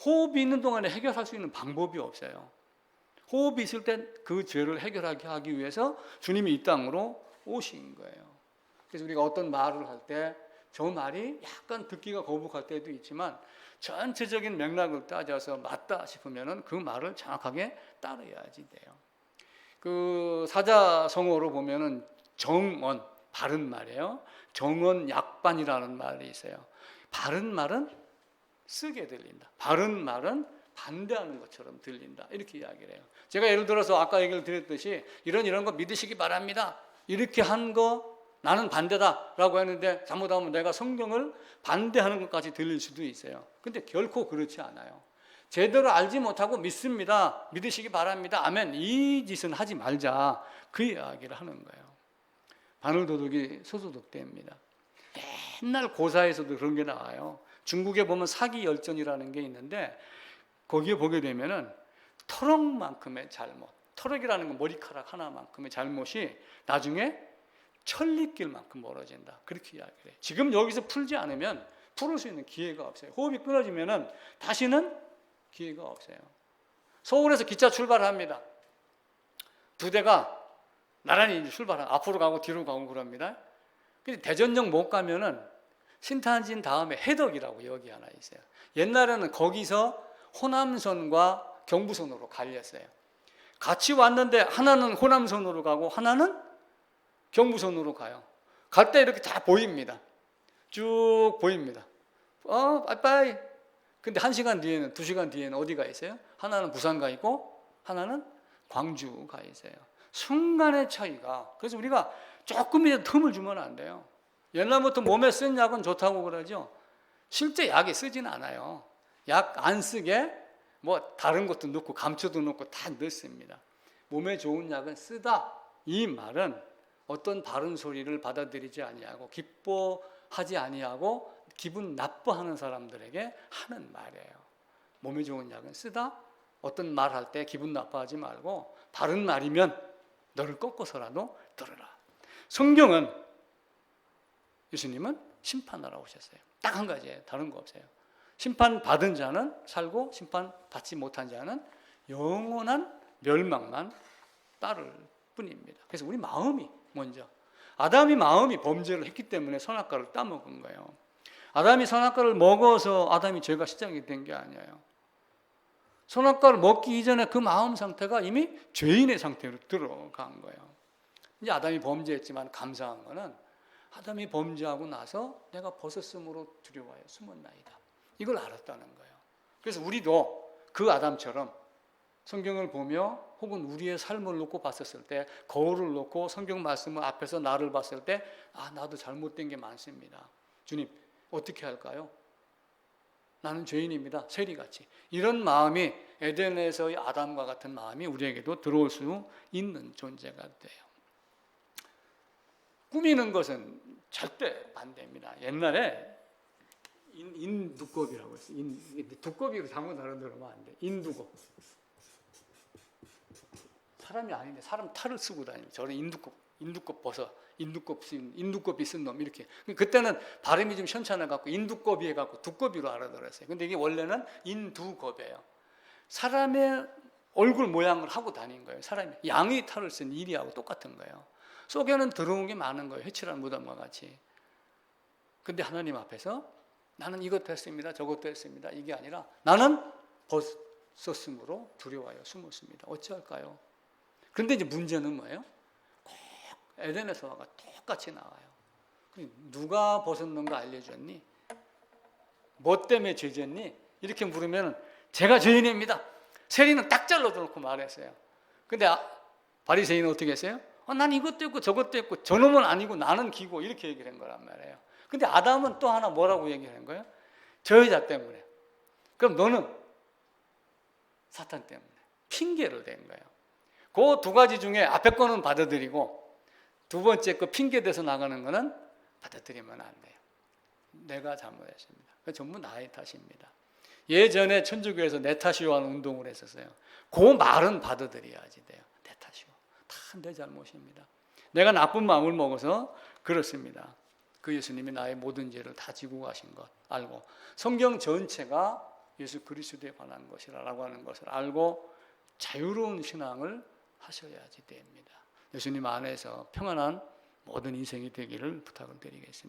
호흡이 있는 동안에 해결할 수 있는 방법이 없어요. 호흡이 있을 때 그 죄를 해결하게 하기 위해서 주님이 이 땅으로 오신 거예요. 그래서 우리가 어떤 말을 할 때 저 말이 약간 듣기가 거북할 때도 있지만 전체적인 맥락을 따져서 맞다 싶으면은 그 말을 정확하게 따라야지 돼요. 그 사자성어로 보면은 정언, 바른 말이에요. 정언 약반이라는 말이 있어요. 바른 말은 쓰게 들린다. 바른 말은 반대하는 것처럼 들린다. 이렇게 이야기를 해요. 제가 예를 들어서 아까 얘기를 드렸듯이 이런 거 믿으시기 바랍니다. 이렇게 한 거 나는 반대다라고 했는데 잘못하면 내가 성경을 반대하는 것까지 들릴 수도 있어요. 근데 결코 그렇지 않아요. 제대로 알지 못하고 믿습니다. 믿으시기 바랍니다. 아멘. 이 짓은 하지 말자. 그 이야기를 하는 거예요. 바늘도둑이 소도둑대입니다. 옛날 고사에서도 그런 게 나와요. 중국에 보면 사기열전이라는 게 있는데 거기에 보게 되면은 터럭만큼의 잘못, 터럭이라는 건 머리카락 하나만큼의 잘못이 나중에 천리길만큼 멀어진다. 그렇게 이야기를 해요. 지금 여기서 풀지 않으면 풀을 수 있는 기회가 없어요. 호흡이 끊어지면은 다시는 기회가 없어요. 서울에서 기차 출발합니다. 두 대가 나란히 출발하고 앞으로 가고 뒤로 가고 그럽니다. 근데 대전역 못 가면은 신탄진 다음에 해덕이라고 여기 하나 있어요. 옛날에는 거기서 호남선과 경부선으로 갈렸어요. 같이 왔는데 하나는 호남선으로 가고 하나는 경부선으로 가요. 갈 때 이렇게 다 보입니다. 쭉 보입니다. 빠이빠이. 근데 1시간 뒤에는 2시간 뒤에는 어디가 있어요? 하나는 부산 가 있고 하나는 광주 가 있어요. 순간의 차이가. 그래서 우리가 조금이라도 틈을 주면 안 돼요. 옛날부터 몸에 쓴 약은 좋다고 그러죠. 실제 약이 쓰지는 않아요. 약 안 쓰게 뭐 다른 것도 넣고 감초도 넣고 다 넣습니다. 몸에 좋은 약은 쓰다. 이 말은 어떤 바른 소리를 받아들이지 아니하고 기뻐하지 아니하고 기분 나빠하는 사람들에게 하는 말이에요. 몸에 좋은 약은 쓰다. 어떤 말 할 때 기분 나빠하지 말고 바른 말이면 너를 꺾어서라도 들어라. 성경은 예수님은 심판하러 오셨어요. 딱 한 가지예요. 다른 거 없어요. 심판받은 자는 살고 심판받지 못한 자는 영원한 멸망만 따를 뿐입니다. 그래서 우리 마음이 먼저, 아담이 마음이 범죄를 했기 때문에 선악과를 따먹은 거예요. 아담이 선악과를 먹어서 아담이 죄가 시작이 된 게 아니에요. 선악과를 먹기 이전에 그 마음 상태가 이미 죄인의 상태로 들어간 거예요. 이제 아담이 범죄했지만 감사한 거는 아담이 범죄하고 나서 내가 벗었으므로 두려워하여 숨었나이다. 이걸 알았다는 거예요. 그래서 우리도 그 아담처럼 성경을 보며 혹은 우리의 삶을 놓고 봤었을 때, 거울을 놓고 성경 말씀을 앞에서 나를 봤을 때, 아, 나도 잘못된 게 많습니다. 주님, 어떻게 할까요? 나는 죄인입니다. 세리같이. 이런 마음이 에덴에서의 아담과 같은 마음이 우리에게도 들어올 수 있는 존재가 돼요. 꾸미는 것은 절대 반대입니다. 옛날에 인두껍이라고 했어요. 두꺼비로 잘못 알아들으면 안 돼. 인두껍. 사람이 아닌데 사람 탈을 쓰고 다니는 저런 인두껍 버섯, 인두껍이 쓴 놈 이렇게. 그때는 발음이 좀 현찮아갖고 인두껍이 해갖고 두꺼비로 알아들었어요. 근데 이게 원래는 인두껍이에요. 사람의 얼굴 모양을 하고 다닌 거예요. 사람이 양의 탈을 쓴 이리하고 똑같은 거예요. 속에는 더러운 게 많은 거예요. 회칠한 무덤과 같이. 근데 하나님 앞에서 나는 이것도 했습니다. 저것도 했습니다. 이게 아니라 나는 벗었으므로 두려워하여 숨었습니다. 어찌할까요? 그런데 이제 문제는 뭐예요? 꼭 에덴에서와 똑같이 나와요. 누가 벗었는가 알려줬니? 뭐 때문에 죄졌니? 이렇게 물으면 제가 죄인입니다. 세리는 딱 잘라놓고 말했어요. 근데 바리새인은 어떻게 했어요? 난 이것도 했고 저것도 했고 저놈은 아니고 나는 기고 이렇게 얘기를 한 거란 말이에요. 근데 아담은 또 하나 뭐라고 얘기를 한 거예요? 저 여자 때문에. 그럼 너는 사탄 때문에. 핑계를 댄 거예요. 그 두 가지 중에 앞에 거는 받아들이고 두 번째 거 핑계 대서 나가는 거는 받아들이면 안 돼요. 내가 잘못했습니다. 그 전부 나의 탓입니다. 예전에 천주교에서 내 탓이요 하는 운동을 했었어요. 그 말은 받아들여야지 돼요. 내 탓이요. 다 내 잘못입니다. 내가 나쁜 마음을 먹어서 그렇습니다. 그 예수님이 나의 모든 죄를 다 지고 가신 것 알고 성경 전체가 예수 그리스도에 관한 것이라고 하는 것을 알고 자유로운 신앙을 하셔야지 됩니다. 예수님 안에서 평안한 모든 인생이 되기를 부탁을 드리겠습니다.